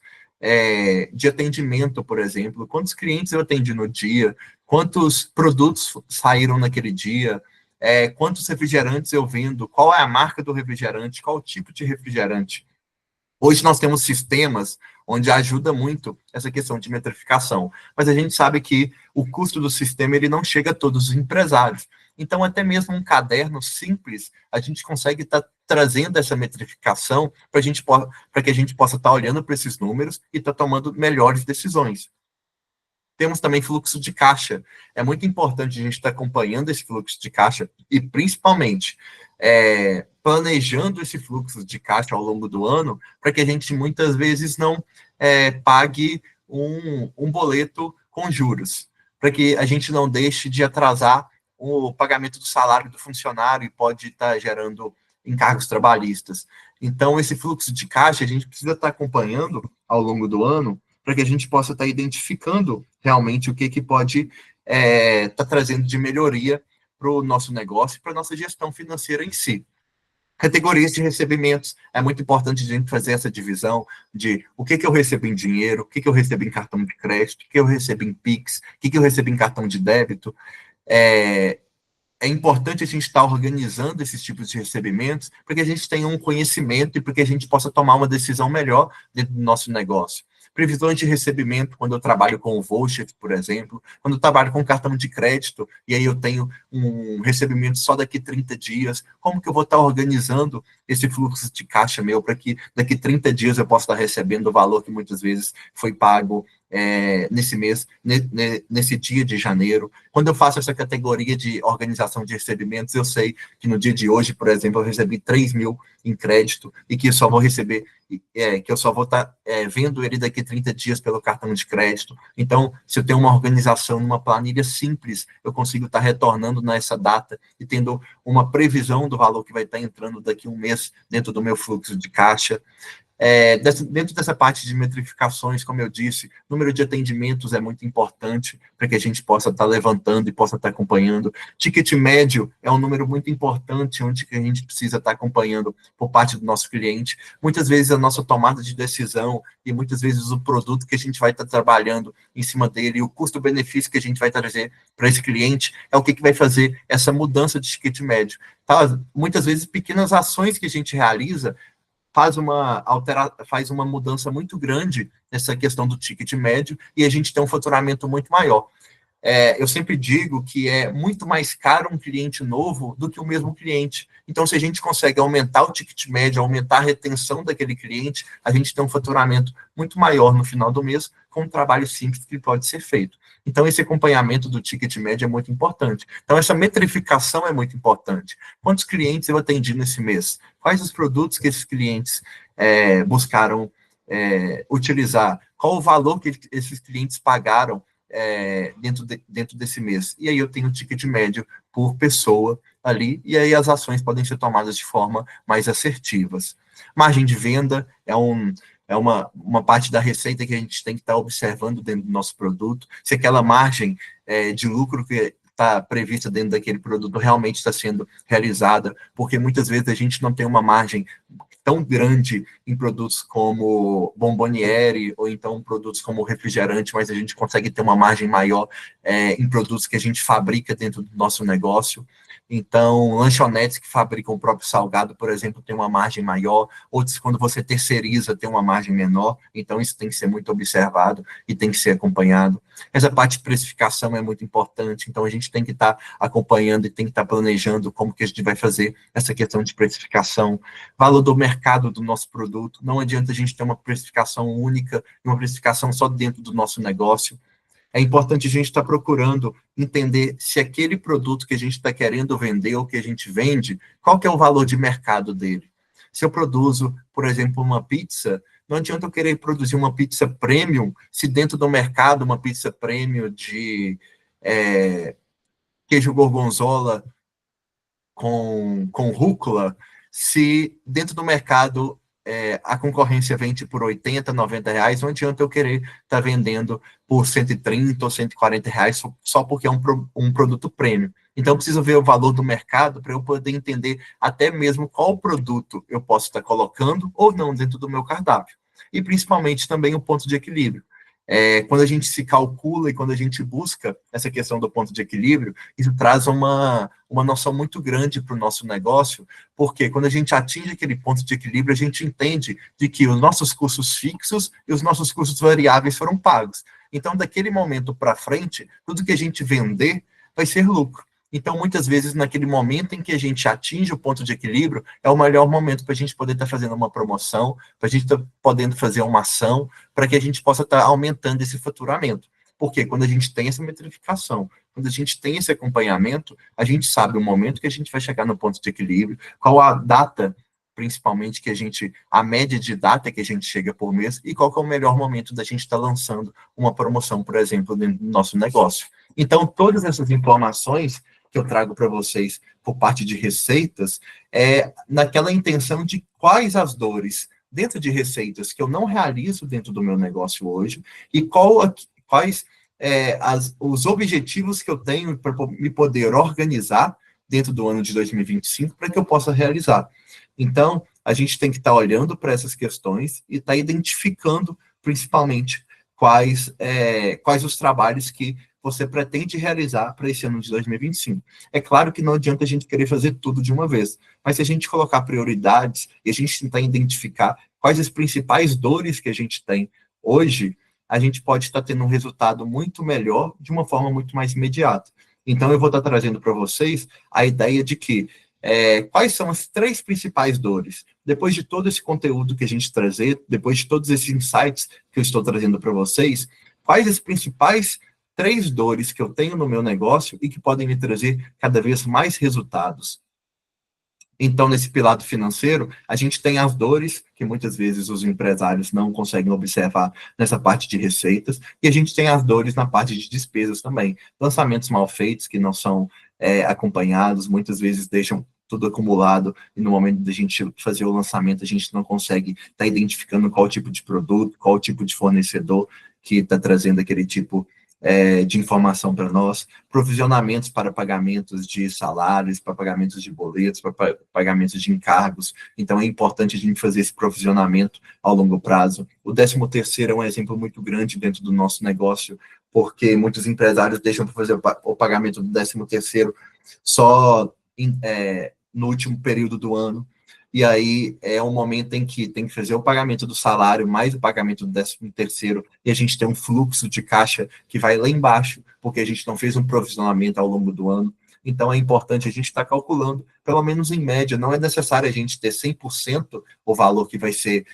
de atendimento, por exemplo, quantos clientes eu atendi no dia, quantos produtos saíram naquele dia, quantos refrigerantes eu vendo, qual é a marca do refrigerante, qual o tipo de refrigerante. Hoje nós temos sistemas onde ajuda muito essa questão de metrificação, mas a gente sabe que o custo do sistema ele não chega a todos os empresários. Então, até mesmo um caderno simples, a gente consegue estar trazendo essa metrificação para que a gente possa estar olhando para esses números e estar tomando melhores decisões. Temos também fluxo de caixa. É muito importante a gente estar acompanhando esse fluxo de caixa e, principalmente, planejando esse fluxo de caixa ao longo do ano, para que a gente muitas vezes não pague um boleto com juros, para que a gente não deixe de atrasar o pagamento do salário do funcionário e pode estar gerando encargos trabalhistas. Então, esse fluxo de caixa a gente precisa estar acompanhando ao longo do ano, para que a gente possa estar identificando realmente o que pode estar trazendo de melhoria para o nosso negócio e para a nossa gestão financeira em si. Categorias de recebimentos, é muito importante a gente fazer essa divisão de o que eu recebo em dinheiro, o que eu recebo em cartão de crédito, o que eu recebo em Pix, o que eu recebo em cartão de débito. É importante a gente estar organizando esses tipos de recebimentos para que a gente tenha um conhecimento e para que a gente possa tomar uma decisão melhor dentro do nosso negócio. Previsões de recebimento, quando eu trabalho com o voucher, por exemplo, quando eu trabalho com cartão de crédito, e aí eu tenho um recebimento só daqui 30 dias, como que eu vou estar organizando esse fluxo de caixa meu para que daqui 30 dias eu possa estar recebendo o valor que muitas vezes foi pago nesse mês, nesse dia de janeiro. Quando eu faço essa categoria de organização de recebimentos, eu sei que no dia de hoje, por exemplo, eu recebi 3 mil em crédito e que eu só vou receber, que eu só vou estar vendo ele daqui 30 dias pelo cartão de crédito. Então, se eu tenho uma organização numa planilha simples, eu consigo estar retornando nessa data e tendo uma previsão do valor que vai estar entrando daqui a um mês dentro do meu fluxo de caixa. Dentro dessa parte de metrificações, como eu disse, número de atendimentos é muito importante para que a gente possa estar levantando e possa estar acompanhando. Ticket médio é um número muito importante, onde que a gente precisa estar acompanhando por parte do nosso cliente. Muitas vezes a nossa tomada de decisão e muitas vezes o produto que a gente vai estar trabalhando em cima dele, e o custo-benefício que a gente vai trazer para esse cliente, é o que vai fazer essa mudança de ticket médio. Tá? Muitas vezes pequenas ações que a gente realiza faz uma mudança muito grande nessa questão do ticket médio e a gente tem um faturamento muito maior. Eu sempre digo que é muito mais caro um cliente novo do que o mesmo cliente. Então, se a gente consegue aumentar o ticket médio, aumentar a retenção daquele cliente, a gente tem um faturamento muito maior no final do mês com um trabalho simples que pode ser feito. Então, esse acompanhamento do ticket médio é muito importante. Então, essa metrificação é muito importante. Quantos clientes eu atendi nesse mês? Quais os produtos que esses clientes buscaram utilizar? Qual o valor que esses clientes pagaram dentro desse mês? E aí eu tenho o ticket médio por pessoa ali, e aí as ações podem ser tomadas de forma mais assertivas. Margem de venda é uma parte da receita que a gente tem que estar observando dentro do nosso produto, se aquela margem de lucro que está prevista dentro daquele produto realmente está sendo realizada, porque muitas vezes a gente não tem uma margem tão grande em produtos como bomboniere, ou então produtos como refrigerante, mas a gente consegue ter uma margem maior em produtos que a gente fabrica dentro do nosso negócio. Então, lanchonetes que fabricam o próprio salgado, por exemplo, tem uma margem maior, outros, quando você terceiriza, tem uma margem menor, então isso tem que ser muito observado e tem que ser acompanhado. Essa parte de precificação é muito importante, então a gente tem que estar acompanhando e tem que estar planejando como que a gente vai fazer essa questão de precificação, valor do mercado do nosso produto. Não adianta a gente ter uma precificação única, uma precificação só dentro do nosso negócio. É importante a gente estar procurando entender se aquele produto que a gente está querendo vender ou que a gente vende, qual que é o valor de mercado dele. Se eu produzo, por exemplo, uma pizza, não adianta eu querer produzir uma pizza premium, se dentro do mercado uma pizza premium de queijo gorgonzola com rúcula, se dentro do mercado a concorrência vende por 80, 90 reais, não adianta eu querer estar vendendo por 130 ou 140 reais só porque é um produto premium. Então, eu preciso ver o valor do mercado para eu poder entender até mesmo qual produto eu posso estar colocando ou não dentro do meu cardápio. E, principalmente, também o ponto de equilíbrio. Quando a gente se calcula e quando a gente busca essa questão do ponto de equilíbrio, isso traz uma noção muito grande para o nosso negócio, porque quando a gente atinge aquele ponto de equilíbrio, a gente entende de que os nossos custos fixos e os nossos custos variáveis foram pagos. Então, daquele momento para frente, tudo que a gente vender vai ser lucro. Então, muitas vezes, naquele momento em que a gente atinge o ponto de equilíbrio, é o melhor momento para a gente poder estar fazendo uma promoção, para a gente estar podendo fazer uma ação, para que a gente possa estar aumentando esse faturamento. Porque quando a gente tem essa metrificação, quando a gente tem esse acompanhamento, a gente sabe o momento que a gente vai chegar no ponto de equilíbrio, qual a data, principalmente, a média de data que a gente chega por mês, e qual que é o melhor momento da gente estar lançando uma promoção, por exemplo, dentro do nosso negócio. Então, todas essas informações que eu trago para vocês por parte de receitas, naquela intenção de quais as dores dentro de receitas que eu não realizo dentro do meu negócio hoje e quais os objetivos que eu tenho para me poder organizar dentro do ano de 2025 para que eu possa realizar. Então, a gente tem que estar olhando para essas questões e estar identificando, principalmente, quais os trabalhos que você pretende realizar para esse ano de 2025. É claro que não adianta a gente querer fazer tudo de uma vez, mas se a gente colocar prioridades e a gente tentar identificar quais as principais dores que a gente tem hoje, a gente pode estar tendo um resultado muito melhor de uma forma muito mais imediata. Então, eu vou estar trazendo para vocês a ideia de que quais são as 3 principais dores. Depois de todo esse conteúdo que a gente trazer, depois de todos esses insights que eu estou trazendo para vocês, quais as principais 3 dores que eu tenho no meu negócio e que podem me trazer cada vez mais resultados. Então, nesse pilar financeiro, a gente tem as dores, que muitas vezes os empresários não conseguem observar nessa parte de receitas, e a gente tem as dores na parte de despesas também. Lançamentos mal feitos, que não são acompanhados, muitas vezes deixam tudo acumulado, e no momento da gente fazer o lançamento, a gente não consegue estar identificando qual tipo de produto, qual tipo de fornecedor que está trazendo aquele tipo de informação para nós, provisionamentos para pagamentos de salários, para pagamentos de boletos, para pagamentos de encargos. Então, é importante a gente fazer esse provisionamento ao longo prazo. O 13º é um exemplo muito grande dentro do nosso negócio, porque muitos empresários deixam para fazer o pagamento do 13º só no último período do ano, e aí é um momento em que tem que fazer o pagamento do salário, mais o pagamento do 13º, e a gente tem um fluxo de caixa que vai lá embaixo, porque a gente não fez um provisionamento ao longo do ano. Então, é importante a gente estar calculando, pelo menos em média, não é necessário a gente ter 100% o valor que vai ser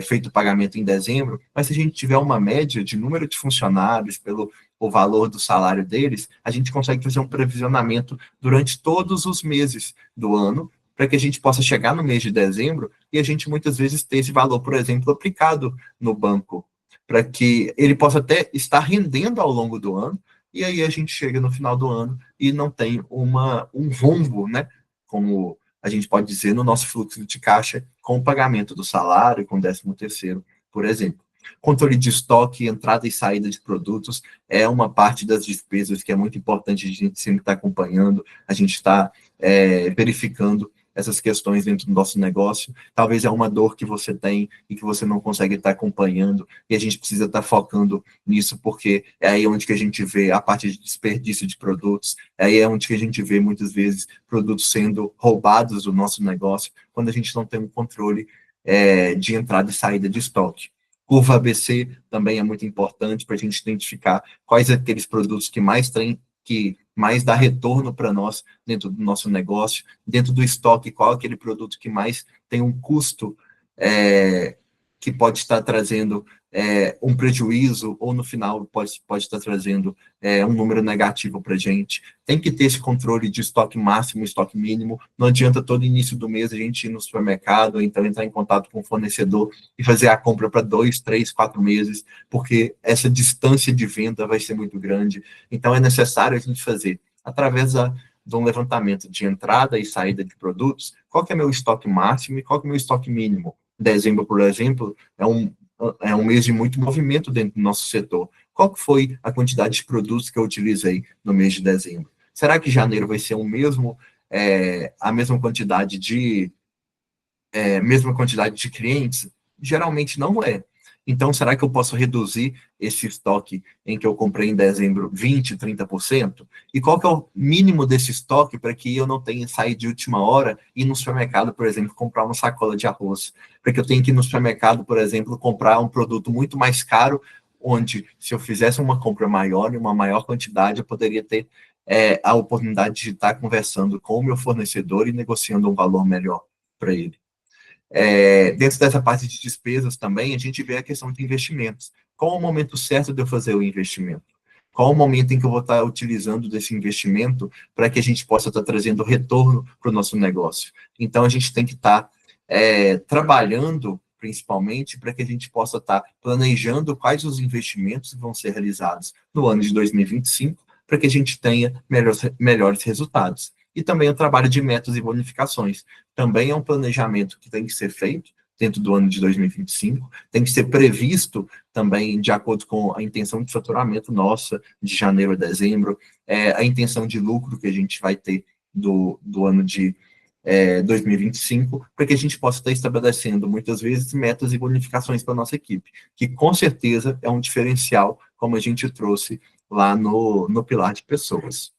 feito o pagamento em dezembro, mas se a gente tiver uma média de número de funcionários pelo o valor do salário deles, a gente consegue fazer um previsionamento durante todos os meses do ano, para que a gente possa chegar no mês de dezembro e a gente muitas vezes ter esse valor, por exemplo, aplicado no banco, para que ele possa até estar rendendo ao longo do ano, e aí a gente chega no final do ano e não tem um rombo, né? Como a gente pode dizer, no nosso fluxo de caixa, com o pagamento do salário, com o 13º, por exemplo. Controle de estoque, entrada e saída de produtos é uma parte das despesas que é muito importante a gente sempre estar acompanhando, a gente está verificando essas questões dentro do nosso negócio. Talvez é uma dor que você tem e que você não consegue estar acompanhando, e a gente precisa estar focando nisso, porque é aí onde que a gente vê a parte de desperdício de produtos, é aí onde que a gente vê, muitas vezes, produtos sendo roubados do nosso negócio, quando a gente não tem um controle de entrada e saída de estoque. Curva ABC também é muito importante para a gente identificar quais aqueles produtos que mais dá retorno para nós dentro do nosso negócio, dentro do estoque, qual aquele produto que mais tem um custo que pode estar trazendo um prejuízo, ou no final pode estar trazendo um número negativo para a gente. Tem que ter esse controle de estoque máximo, estoque mínimo. Não adianta todo início do mês a gente ir no supermercado, ou então entrar em contato com o fornecedor e fazer a compra para 2, 3, 4 meses, porque essa distância de venda vai ser muito grande. Então, é necessário a gente fazer, através de um levantamento de entrada e saída de produtos, qual que é meu estoque máximo e qual que é meu estoque mínimo. Dezembro, por exemplo, é um mês de muito movimento dentro do nosso setor. Qual que foi a quantidade de produtos que eu utilizei no mês de dezembro? Será que janeiro vai ser a mesma quantidade de clientes? Geralmente não é. Então, será que eu posso reduzir esse estoque em que eu comprei em dezembro 20%, 30%? E qual que é o mínimo desse estoque para que eu não tenha saído de última hora e ir no supermercado, por exemplo, comprar uma sacola de arroz? Para que eu tenha que ir no supermercado, por exemplo, comprar um produto muito mais caro, onde se eu fizesse uma compra maior, em uma maior quantidade, eu poderia ter a oportunidade de estar conversando com o meu fornecedor e negociando um valor melhor para ele. Dentro dessa parte de despesas também, a gente vê a questão de investimentos. Qual o momento certo de eu fazer o investimento? Qual o momento em que eu vou estar utilizando desse investimento para que a gente possa estar trazendo retorno para o nosso negócio? Então, a gente tem que estar trabalhando, principalmente, para que a gente possa estar planejando quais os investimentos vão ser realizados no ano de 2025, para que a gente tenha melhores resultados. E também o trabalho de metas e bonificações. Também é um planejamento que tem que ser feito dentro do ano de 2025, tem que ser previsto também de acordo com a intenção de faturamento nossa, de janeiro a dezembro, a intenção de lucro que a gente vai ter do ano de 2025, para que a gente possa estar estabelecendo, muitas vezes, metas e bonificações para a nossa equipe, que com certeza é um diferencial, como a gente trouxe lá no pilar de pessoas.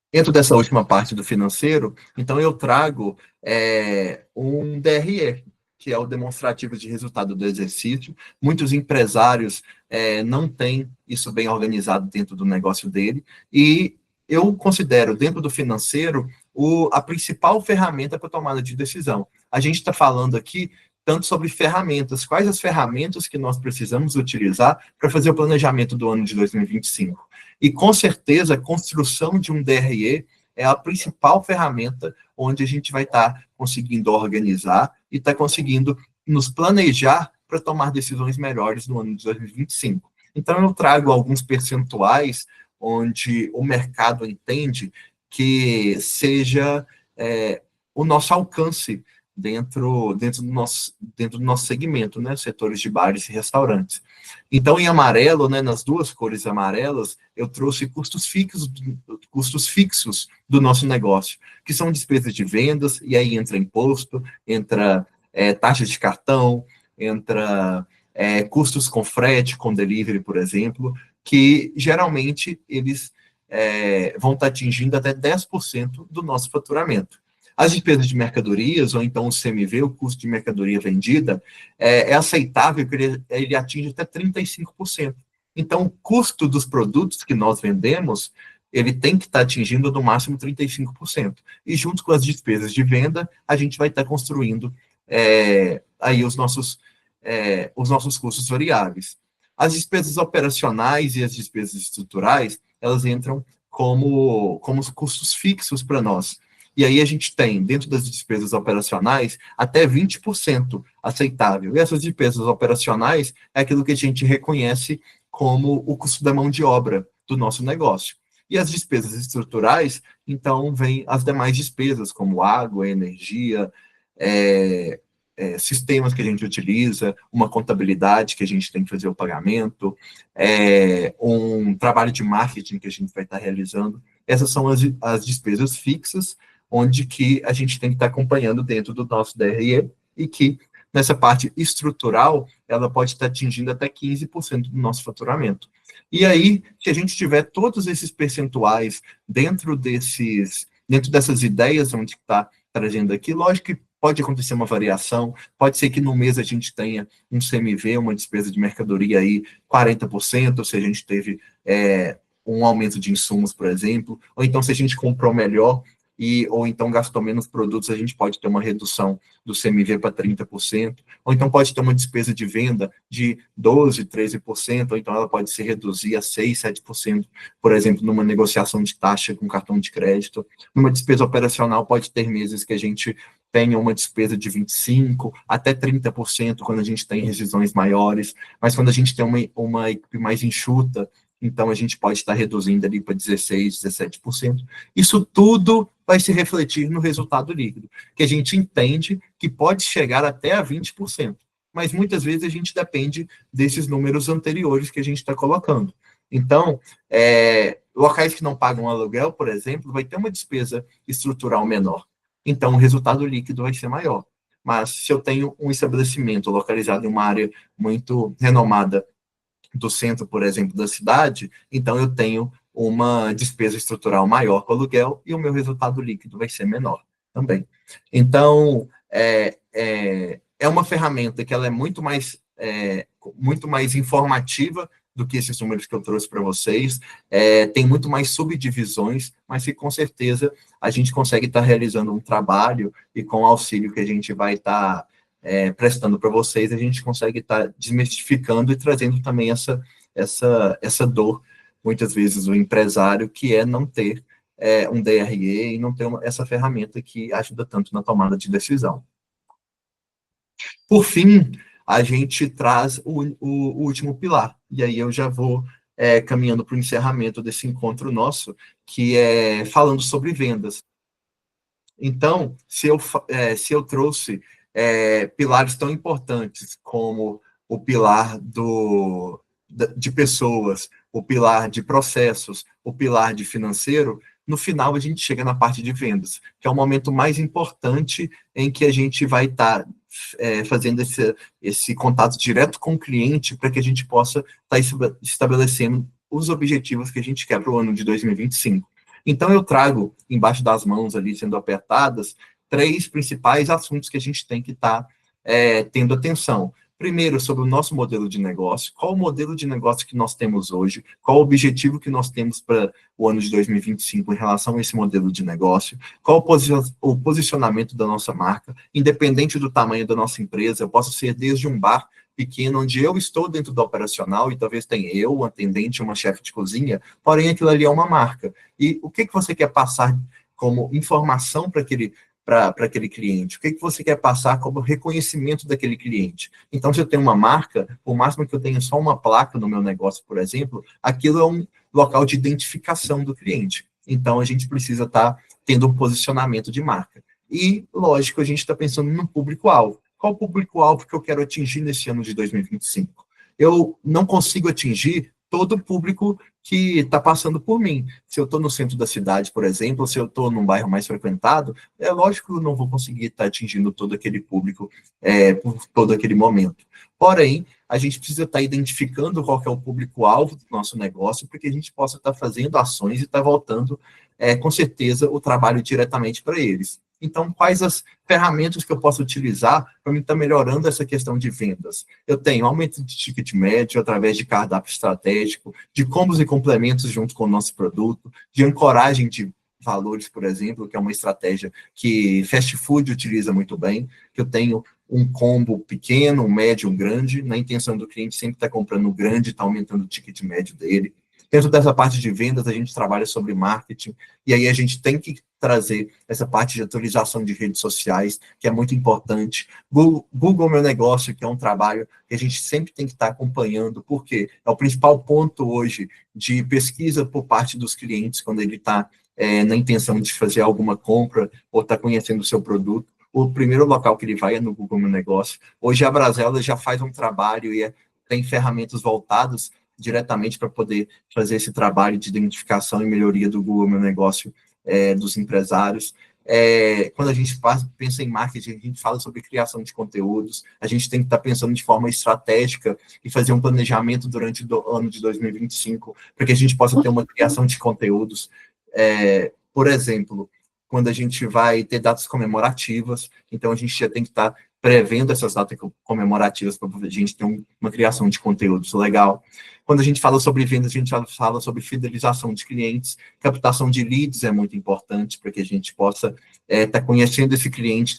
Dentro dessa última parte do financeiro, então eu trago um DRE, que é o demonstrativo de resultado do exercício. Muitos empresários não têm isso bem organizado dentro do negócio dele, e eu considero, dentro do financeiro, a principal ferramenta para tomada de decisão. A gente está falando aqui tanto sobre ferramentas, quais as ferramentas que nós precisamos utilizar para fazer o planejamento do ano de 2025. E, com certeza, a construção de um DRE é a principal ferramenta onde a gente vai estar conseguindo organizar e estar conseguindo nos planejar para tomar decisões melhores no ano de 2025. Então, eu trago alguns percentuais onde o mercado entende que seja o nosso alcance dentro do nosso segmento, né, setores de bares e restaurantes. Então, em amarelo, né, nas duas cores amarelas, eu trouxe custos fixos do nosso negócio, que são despesas de vendas, e aí entra imposto, entra taxa de cartão, entra custos com frete, com delivery, por exemplo, que geralmente eles vão estar atingindo até 10% do nosso faturamento. As despesas de mercadorias, ou então o CMV, o custo de mercadoria vendida, é aceitável que ele atinja até 35%. Então, o custo dos produtos que nós vendemos, ele tem que estar atingindo no máximo 35%. E junto com as despesas de venda, a gente vai estar construindo aí os nossos custos variáveis. As despesas operacionais e as despesas estruturais, elas entram como os custos fixos para nós. E aí a gente tem, dentro das despesas operacionais, até 20% aceitável. E essas despesas operacionais é aquilo que a gente reconhece como o custo da mão de obra do nosso negócio. E as despesas estruturais, então, vêm as demais despesas, como água, energia, sistemas que a gente utiliza, uma contabilidade que a gente tem que fazer o pagamento, um trabalho de marketing que a gente vai estar realizando. Essas são as despesas fixas, onde que a gente tem que estar acompanhando dentro do nosso DRE, e que, nessa parte estrutural, ela pode estar atingindo até 15% do nosso faturamento. E aí, se a gente tiver todos esses percentuais dentro dessas ideias onde está trazendo aqui, lógico que pode acontecer uma variação, pode ser que no mês a gente tenha um CMV, uma despesa de mercadoria aí 40%, se a gente teve um aumento de insumos, por exemplo, ou então se a gente comprou melhor ou então gastou menos produtos, a gente pode ter uma redução do CMV para 30%, ou então pode ter uma despesa de venda de 12%, 13%, ou então ela pode se reduzir a 6%, 7%, por exemplo, numa negociação de taxa com cartão de crédito. Numa despesa operacional pode ter meses que a gente tenha uma despesa de 25% até 30% quando a gente tem rescisões maiores, mas quando a gente tem uma equipe mais enxuta, então a gente pode estar reduzindo ali para 16%, 17%. Isso tudo vai se refletir no resultado líquido, que a gente entende que pode chegar até a 20%, mas muitas vezes a gente depende desses números anteriores que a gente está colocando. Então, locais que não pagam aluguel, por exemplo, vai ter uma despesa estrutural menor. Então, o resultado líquido vai ser maior. Mas se eu tenho um estabelecimento localizado em uma área muito renomada do centro, por exemplo, da cidade, então eu tenho uma despesa estrutural maior com o aluguel e o meu resultado líquido vai ser menor também. Então, é uma ferramenta que ela é muito mais informativa do que esses números que eu trouxe para vocês, tem muito mais subdivisões, mas que com certeza a gente consegue estar realizando um trabalho e com o auxílio que a gente vai estar prestando para vocês, a gente consegue estar desmistificando e trazendo também essa dor, muitas vezes, do empresário, que é não ter um DRE e não ter essa ferramenta que ajuda tanto na tomada de decisão. Por fim, a gente traz o último pilar, e aí eu já vou caminhando para o encerramento desse encontro nosso, que é falando sobre vendas. Então, se eu trouxe pilares tão importantes como o pilar de pessoas, o pilar de processos, o pilar de financeiro, no final a gente chega na parte de vendas, que é o momento mais importante em que a gente vai estar fazendo esse contato direto com o cliente para que a gente possa estar estabelecendo os objetivos que a gente quer para o ano de 2025. Então, eu trago embaixo das mãos ali, sendo apertadas, 3 principais assuntos que a gente tem que estar tendo atenção. Primeiro, sobre o nosso modelo de negócio, qual o modelo de negócio que nós temos hoje, qual o objetivo que nós temos para o ano de 2025 em relação a esse modelo de negócio, qual o posicionamento da nossa marca, independente do tamanho da nossa empresa, eu posso ser desde um bar pequeno, onde eu estou dentro do operacional, e talvez tenha eu, um atendente, uma chefe de cozinha, porém aquilo ali é uma marca. E o que você quer passar como informação para aquele cliente? O que você quer passar como reconhecimento daquele cliente? Então, se eu tenho uma marca, por máximo que eu tenha só uma placa no meu negócio, por exemplo, aquilo é um local de identificação do cliente. Então, a gente precisa estar tendo um posicionamento de marca. E, lógico, a gente está pensando no público-alvo. Qual o público-alvo que eu quero atingir nesse ano de 2025? Eu não consigo atingir todo o público que está passando por mim. Se eu estou no centro da cidade, por exemplo, se eu estou num bairro mais frequentado, é lógico que eu não vou conseguir estar atingindo todo aquele público por todo aquele momento. Porém, a gente precisa estar identificando qual que é o público-alvo do nosso negócio, para que a gente possa estar fazendo ações e estar voltando, com certeza, o trabalho diretamente para eles. Então, quais as ferramentas que eu posso utilizar para mim estar melhorando essa questão de vendas? Eu tenho aumento de ticket médio através de cardápio estratégico, de combos e complementos junto com o nosso produto, de ancoragem de valores, por exemplo, que é uma estratégia que fast food utiliza muito bem, que eu tenho um combo pequeno, um médio, um grande, na intenção do cliente sempre estar comprando o grande, está aumentando o ticket médio dele. Dentro dessa parte de vendas, a gente trabalha sobre marketing, e aí a gente tem que trazer essa parte de atualização de redes sociais, que é muito importante. Google Meu Negócio, que é um trabalho que a gente sempre tem que estar acompanhando, porque é o principal ponto hoje de pesquisa por parte dos clientes, quando ele está na intenção de fazer alguma compra ou está conhecendo o seu produto. O primeiro local que ele vai é no Google Meu Negócio. Hoje a Brasella já faz um trabalho e tem ferramentas voltadas diretamente para poder fazer esse trabalho de identificação e melhoria do Google Meu Negócio dos empresários. Quando a gente pensa em marketing, a gente fala sobre criação de conteúdos, a gente tem que estar pensando de forma estratégica e fazer um planejamento durante o ano de 2025, para que a gente possa ter uma criação de conteúdos. Por exemplo, quando a gente vai ter datas comemorativas, então a gente já tem que estar prevendo essas datas comemorativas para a gente ter uma criação de conteúdos legal. Quando a gente fala sobre vendas, a gente fala sobre fidelização de clientes, captação de leads é muito importante para que a gente possa estar conhecendo esse cliente,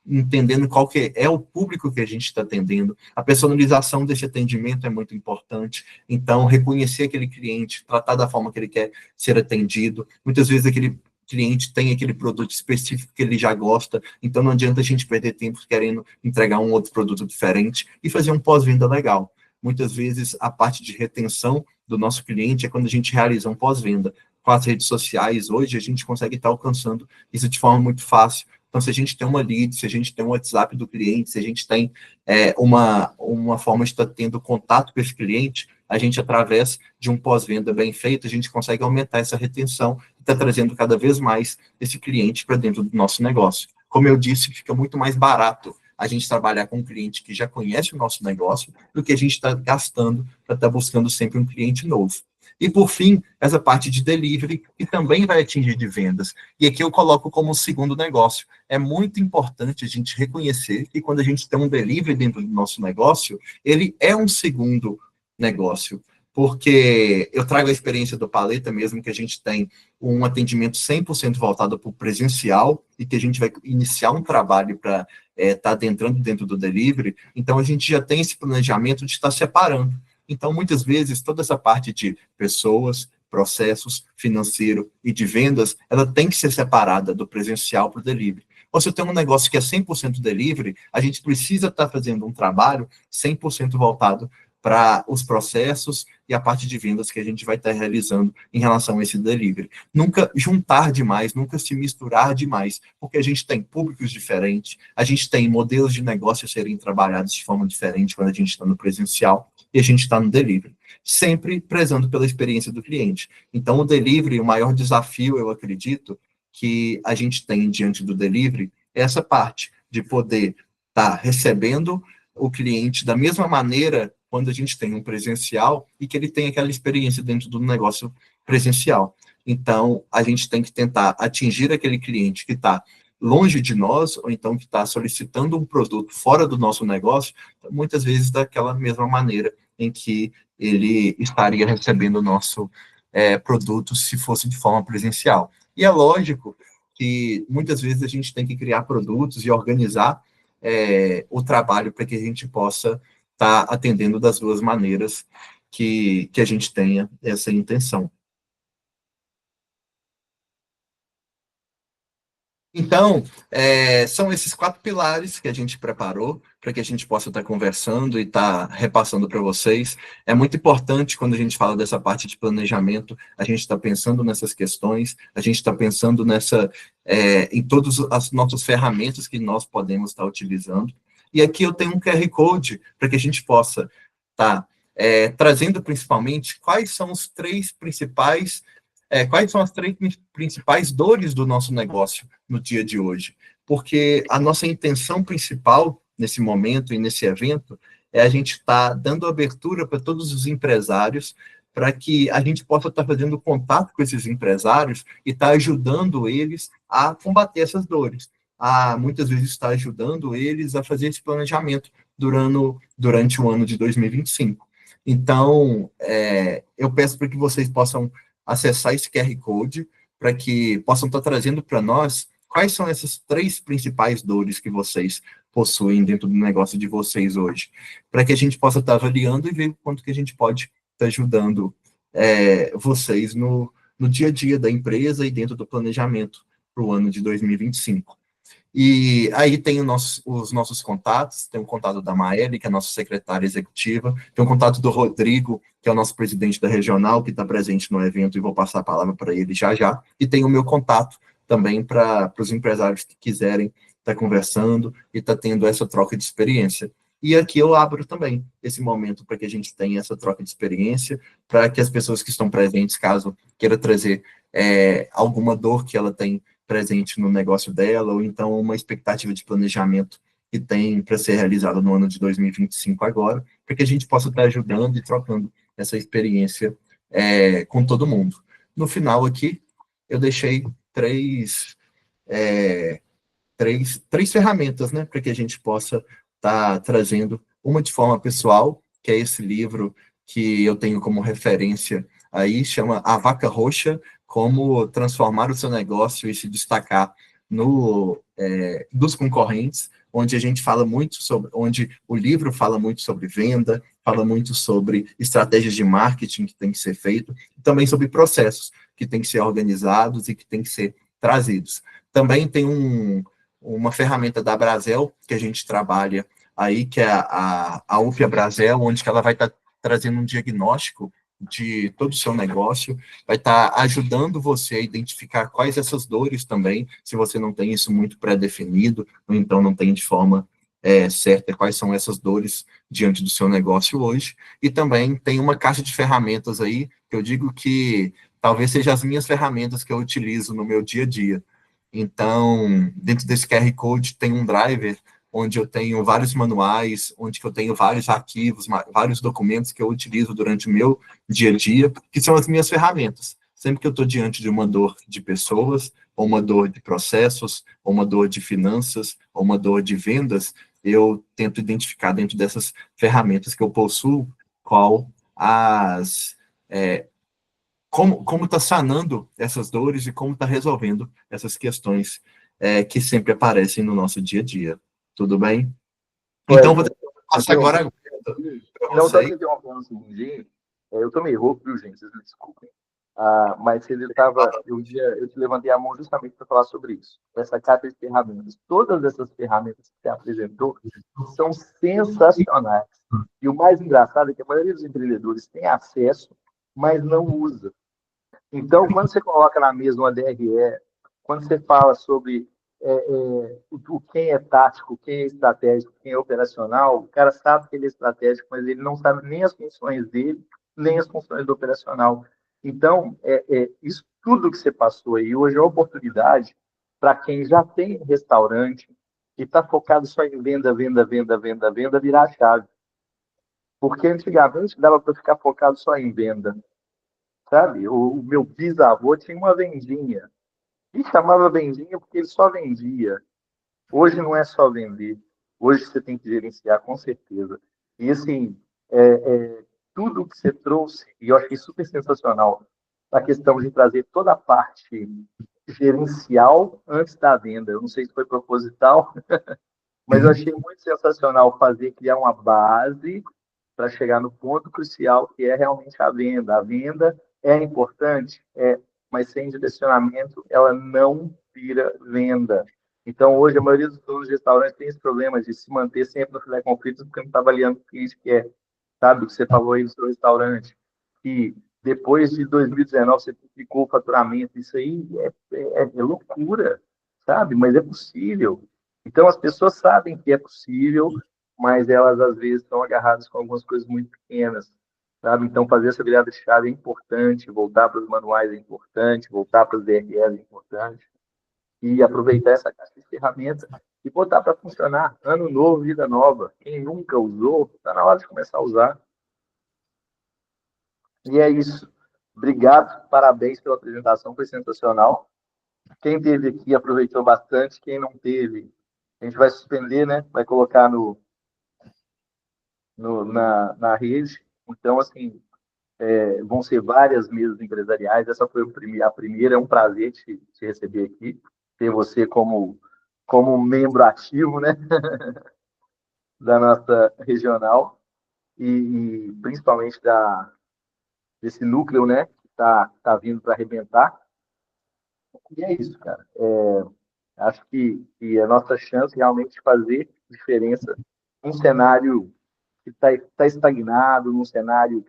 entendendo qual que é o público que a gente está atendendo. A personalização desse atendimento é muito importante. Então, reconhecer aquele cliente, tratar da forma que ele quer ser atendido. Muitas vezes aquele cliente tem aquele produto específico que ele já gosta, então não adianta a gente perder tempo querendo entregar um outro produto diferente e fazer um pós-venda legal. Muitas vezes a parte de retenção do nosso cliente é quando a gente realiza um pós-venda. Com as redes sociais, hoje, a gente consegue estar alcançando isso de forma muito fácil. Então, se a gente tem uma lead, se a gente tem um WhatsApp do cliente, se a gente tem uma forma de estar tendo contato com esse cliente, a gente, através de um pós-venda bem feito, a gente consegue aumentar essa retenção e está trazendo cada vez mais esse cliente para dentro do nosso negócio. Como eu disse, fica muito mais barato a gente trabalhar com um cliente que já conhece o nosso negócio do que a gente está gastando para estar buscando sempre um cliente novo. E, por fim, essa parte de delivery, que também vai atingir de vendas. E aqui eu coloco como segundo negócio. É muito importante a gente reconhecer que quando a gente tem um delivery dentro do nosso negócio, ele é um segundo negócio. Porque eu trago a experiência do Paleta mesmo, que a gente tem um atendimento 100% voltado para o presencial e que a gente vai iniciar um trabalho para estar adentrando dentro do delivery. Então, a gente já tem esse planejamento de estar separando. Então, muitas vezes, toda essa parte de pessoas, processos, financeiro e de vendas, ela tem que ser separada do presencial para o delivery. Ou se eu tenho um negócio que é 100% delivery, a gente precisa estar fazendo um trabalho 100% voltado para os processos e a parte de vendas que a gente vai estar realizando em relação a esse delivery. Nunca juntar demais, nunca se misturar demais, porque a gente tem públicos diferentes, a gente tem modelos de negócio a serem trabalhados de forma diferente quando a gente está no presencial e a gente está no delivery, sempre prezando pela experiência do cliente. Então, o delivery, o maior desafio, eu acredito, que a gente tem diante do delivery é essa parte de poder estar recebendo o cliente da mesma maneira quando a gente tem um presencial e que ele tem aquela experiência dentro do negócio presencial. Então, a gente tem que tentar atingir aquele cliente que está longe de nós, ou então que está solicitando um produto fora do nosso negócio, muitas vezes daquela mesma maneira em que ele estaria recebendo o nosso produto se fosse de forma presencial. E é lógico que muitas vezes a gente tem que criar produtos e organizar o trabalho para que a gente possa estar atendendo das duas maneiras que a gente tenha essa intenção. Então, são esses 4 pilares que a gente preparou para que a gente possa estar conversando e estar repassando para vocês. É muito importante, quando a gente fala dessa parte de planejamento, a gente está pensando nessas questões, a gente está pensando em todas as nossas ferramentas que nós podemos estar utilizando. E aqui eu tenho um QR Code para que a gente possa estar trazendo principalmente quais são as três principais dores do nosso negócio no dia de hoje? Porque a nossa intenção principal nesse momento e nesse evento é a gente estar dando abertura para todos os empresários, para que a gente possa estar fazendo contato com esses empresários e estar ajudando eles a combater essas dores, a muitas vezes estar ajudando eles a fazer esse planejamento durante o ano de 2025. Então, eu peço para que vocês possam acessar esse QR Code para que possam estar trazendo para nós quais são essas 3 principais dores que vocês possuem dentro do negócio de vocês hoje, para que a gente possa estar avaliando e ver o quanto que a gente pode estar ajudando vocês no dia a dia da empresa e dentro do planejamento para o ano de 2025. E aí tem os nossos contatos, tem o contato da Maeli, que é a nossa secretária executiva, tem o contato do Rodrigo, que é o nosso presidente da regional, que está presente no evento, e vou passar a palavra para ele já já, e tem o meu contato também para os empresários que quiserem estar conversando e estar tendo essa troca de experiência. E aqui eu abro também esse momento para que a gente tenha essa troca de experiência, para que as pessoas que estão presentes, caso queira trazer alguma dor que ela tem presente no negócio dela, ou então uma expectativa de planejamento que tem para ser realizada no ano de 2025 agora, para que a gente possa estar ajudando e trocando essa experiência com todo mundo. No final aqui, eu deixei 3 três ferramentas, né, para que a gente possa estar trazendo uma de forma pessoal, que é esse livro que eu tenho como referência aí, chama A Vaca Roxa, como transformar o seu negócio e se destacar dos concorrentes, onde a gente fala muito sobre, onde o livro fala muito sobre venda, fala muito sobre estratégias de marketing que tem que ser feito, também sobre processos que têm que ser organizados e que têm que ser trazidos. Também tem uma ferramenta da Brasel, que a gente trabalha aí, que é a UPIA Brasel, onde que ela vai estar trazendo um diagnóstico de todo o seu negócio, vai estar ajudando você a identificar quais essas dores também, se você não tem isso muito pré-definido, ou então não tem de forma certa quais são essas dores diante do seu negócio hoje. E também tem uma caixa de ferramentas aí, que eu digo que talvez seja as minhas ferramentas que eu utilizo no meu dia a dia. Então, dentro desse QR Code tem um driver onde eu tenho vários manuais, onde eu tenho vários arquivos, vários documentos que eu utilizo durante o meu dia a dia, que são as minhas ferramentas. Sempre que eu estou diante de uma dor de pessoas, ou uma dor de processos, ou uma dor de finanças, ou uma dor de vendas, eu tento identificar dentro dessas ferramentas que eu possuo qual as como está sanando essas dores e como está resolvendo essas questões que sempre aparecem no nosso dia a dia. Tudo bem? Então, vou passar agora para não, só vocês. te interrompendo um segundinho. Eu tô meio rouco, viu, gente? Vocês me desculpem. Mas eu te levantei a mão justamente para falar sobre isso. Essa caixa de ferramentas. Todas essas ferramentas que você apresentou são sensacionais. E o mais engraçado é que a maioria dos empreendedores tem acesso, mas não usa. Então, quando você coloca na mesa uma DRE, quando você fala sobre quem é tático, quem é estratégico, quem é operacional, o cara sabe que ele é estratégico, mas ele não sabe nem as funções dele, nem as funções do operacional. Então, isso tudo que você passou aí, hoje é uma oportunidade para quem já tem restaurante e está focado só em venda, venda, venda, venda, venda, virar a chave. Porque antigamente dava para ficar focado só em venda, sabe? O meu bisavô tinha uma vendinha. E chamava vendinha porque ele só vendia. Hoje não é só vender. Hoje você tem que gerenciar, com certeza. E, assim, tudo que você trouxe, e eu achei super sensacional, a questão de trazer toda a parte gerencial antes da venda. Eu não sei se foi proposital, mas eu achei muito sensacional criar uma base para chegar no ponto crucial que é realmente a venda. A venda é importante, mas sem direcionamento ela não vira venda. Então, hoje, a maioria dos donos de restaurantes tem esse problema de se manter sempre no filé com fritas porque não está avaliando o que isso quer. Sabe o que você falou aí do seu restaurante? Que depois de 2019 você duplicou o faturamento. Isso aí é loucura, sabe? Mas é possível. Então, as pessoas sabem que é possível, mas elas, às vezes, estão agarradas com algumas coisas muito pequenas, sabe? Então, fazer essa virada de chave é importante, voltar para os manuais é importante, voltar para os DRS é importante, e aproveitar essa caixa de ferramentas e botar para funcionar. Ano novo, vida nova. Quem nunca usou, está na hora de começar a usar. E é isso. Obrigado, parabéns pela apresentação, foi sensacional. Quem teve aqui aproveitou bastante, quem não teve, a gente vai suspender, né? Vai colocar na rede. Então, assim, vão ser várias mesas empresariais. Essa foi a primeira. É um prazer te receber aqui, ter você como membro ativo, né, da nossa regional e principalmente desse núcleo, né, que tá vindo para arrebentar. E é isso, cara. Acho que a nossa chance realmente de fazer diferença num cenário que está estagnado, num cenário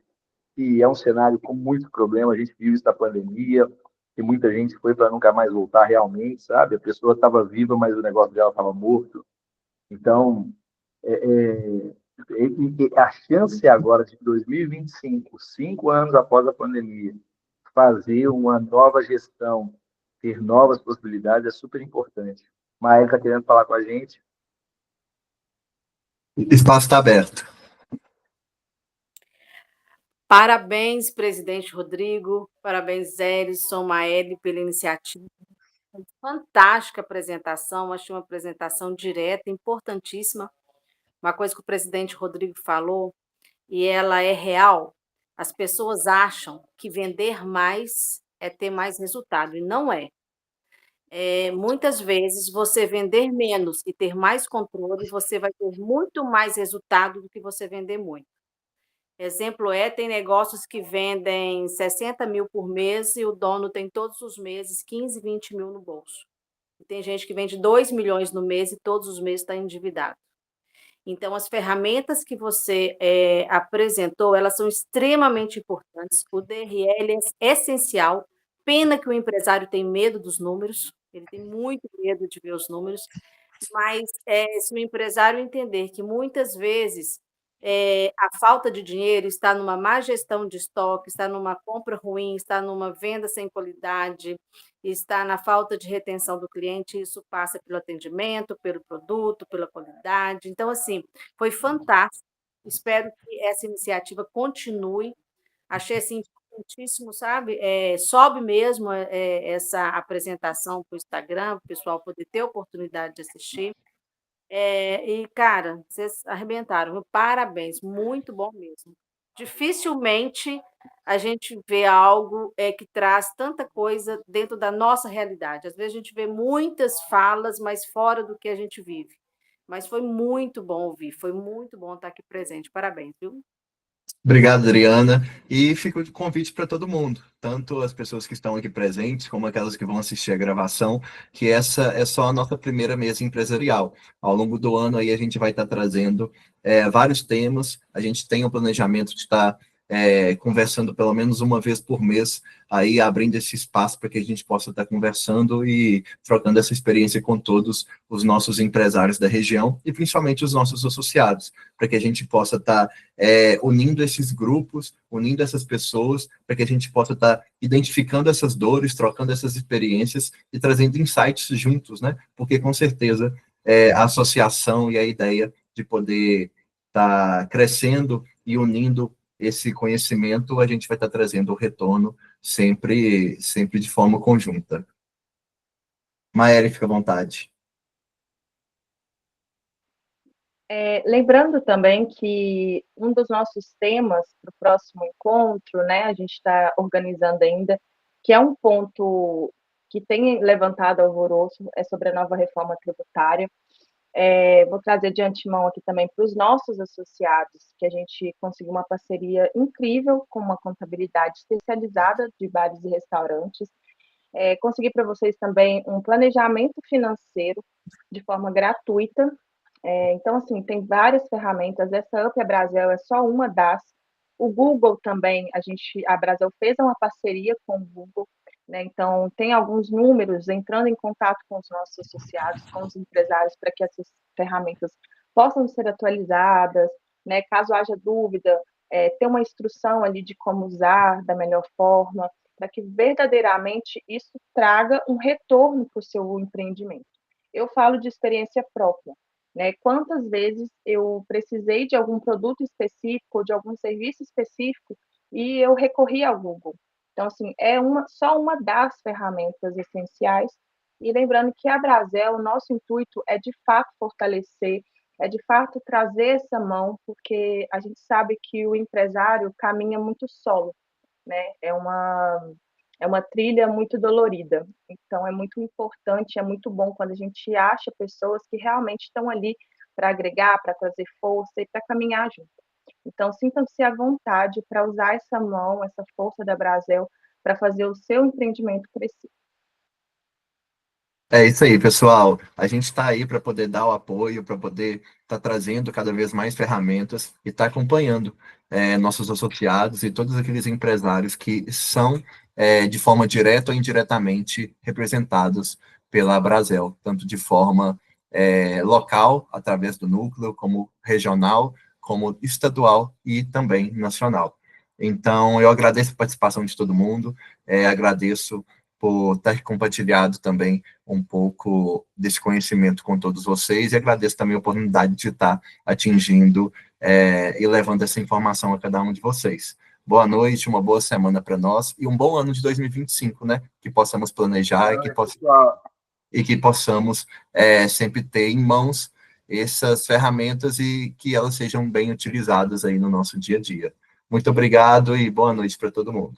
que é um cenário com muito problema. A gente viu isso na pandemia, que muita gente foi para nunca mais voltar realmente, sabe? A pessoa estava viva, mas o negócio dela estava morto. Então, a chance agora de 2025, 5 anos após a pandemia, fazer uma nova gestão, ter novas possibilidades é super importante. Mas está querendo falar com a gente? O espaço está aberto. Parabéns, presidente Rodrigo. Parabéns, Zélison, Maeli, pela iniciativa. Fantástica apresentação, achei uma apresentação direta, importantíssima. Uma coisa que o presidente Rodrigo falou, e ela é real, as pessoas acham que vender mais é ter mais resultado, e não é. Muitas vezes, você vender menos e ter mais controle, você vai ter muito mais resultado do que você vender muito. Exemplo tem negócios que vendem 60.000 por mês e o dono tem todos os meses 15, 20 mil no bolso. E tem gente que vende 2 milhões no mês e todos os meses está endividado. Então, as ferramentas que você apresentou, elas são extremamente importantes. O DRL é essencial. Pena que o empresário tem medo dos números, ele tem muito medo de ver os números, mas se o empresário entender que muitas vezes a falta de dinheiro está numa má gestão de estoque, está numa compra ruim, está numa venda sem qualidade, está na falta de retenção do cliente, isso passa pelo atendimento, pelo produto, pela qualidade. Então, assim, foi fantástico. Espero que essa iniciativa continue. Achei assim, importantíssimo, sabe? Sobe mesmo essa apresentação para o Instagram, para o pessoal poder ter a oportunidade de assistir. E, cara, vocês arrebentaram, viu? Parabéns, muito bom mesmo. Dificilmente a gente vê algo que traz tanta coisa dentro da nossa realidade. Às vezes a gente vê muitas falas, mas fora do que a gente vive. Mas foi muito bom ouvir, foi muito bom estar aqui presente. Parabéns, viu? Obrigado, Adriana. E fica o convite para todo mundo, tanto as pessoas que estão aqui presentes, como aquelas que vão assistir a gravação, que essa é só a nossa primeira mesa empresarial. Ao longo do ano aí a gente vai estar trazendo vários temas, a gente tem o planejamento de estar conversando pelo menos uma vez por mês, aí abrindo esse espaço para que a gente possa estar conversando e trocando essa experiência com todos os nossos empresários da região e principalmente os nossos associados, para que a gente possa estar unindo esses grupos, unindo essas pessoas, para que a gente possa estar identificando essas dores, trocando essas experiências e trazendo insights juntos, né? Porque, com certeza, a associação e a ideia de poder estar crescendo e unindo esse conhecimento, a gente vai estar trazendo o retorno sempre de forma conjunta. Maeli, fica à vontade. Lembrando também que um dos nossos temas para o próximo encontro, né, a gente está organizando ainda, que é um ponto que tem levantado alvoroço, é sobre a nova reforma tributária. Vou trazer de antemão aqui também para os nossos associados, que a gente conseguiu uma parceria incrível com uma contabilidade especializada de bares e restaurantes. Consegui para vocês também um planejamento financeiro de forma gratuita. Então, assim, tem várias ferramentas. Essa Up a Brasel é só uma das. O Google também, a Brasel fez uma parceria com o Google, né? Então, tem alguns números entrando em contato com os nossos associados, com os empresários, para que essas ferramentas possam ser atualizadas, né? Caso haja dúvida, ter uma instrução ali de como usar da melhor forma, para que verdadeiramente isso traga um retorno para o seu empreendimento. Eu falo de experiência própria, né? Quantas vezes eu precisei de algum produto específico ou de algum serviço específico e eu recorri ao Google. Então, assim, só uma das ferramentas essenciais. E lembrando que a Brasel, o nosso intuito é de fato fortalecer, é de fato trazer essa mão, porque a gente sabe que o empresário caminha muito solo, né? É uma trilha muito dolorida. Então, é muito importante, é muito bom quando a gente acha pessoas que realmente estão ali para agregar, para trazer força e para caminhar junto. Então, sintam-se à vontade para usar essa mão, essa força da Brasel, para fazer o seu empreendimento crescer. É isso aí, pessoal. A gente está aí para poder dar o apoio, para poder estar trazendo cada vez mais ferramentas e estar acompanhando nossos associados e todos aqueles empresários que são, de forma direta ou indiretamente, representados pela Brasel, tanto de forma local, através do núcleo, como regional, como estadual e também nacional. Então, eu agradeço a participação de todo mundo, agradeço por estar compartilhado também um pouco desse conhecimento com todos vocês e agradeço também a oportunidade de estar atingindo e levando essa informação a cada um de vocês. boa noite, uma boa semana para nós e um bom ano de 2025, né? Que possamos planejar e que possamos sempre ter em mãos essas ferramentas e que elas sejam bem utilizadas aí no nosso dia a dia. Muito obrigado e boa noite para todo mundo.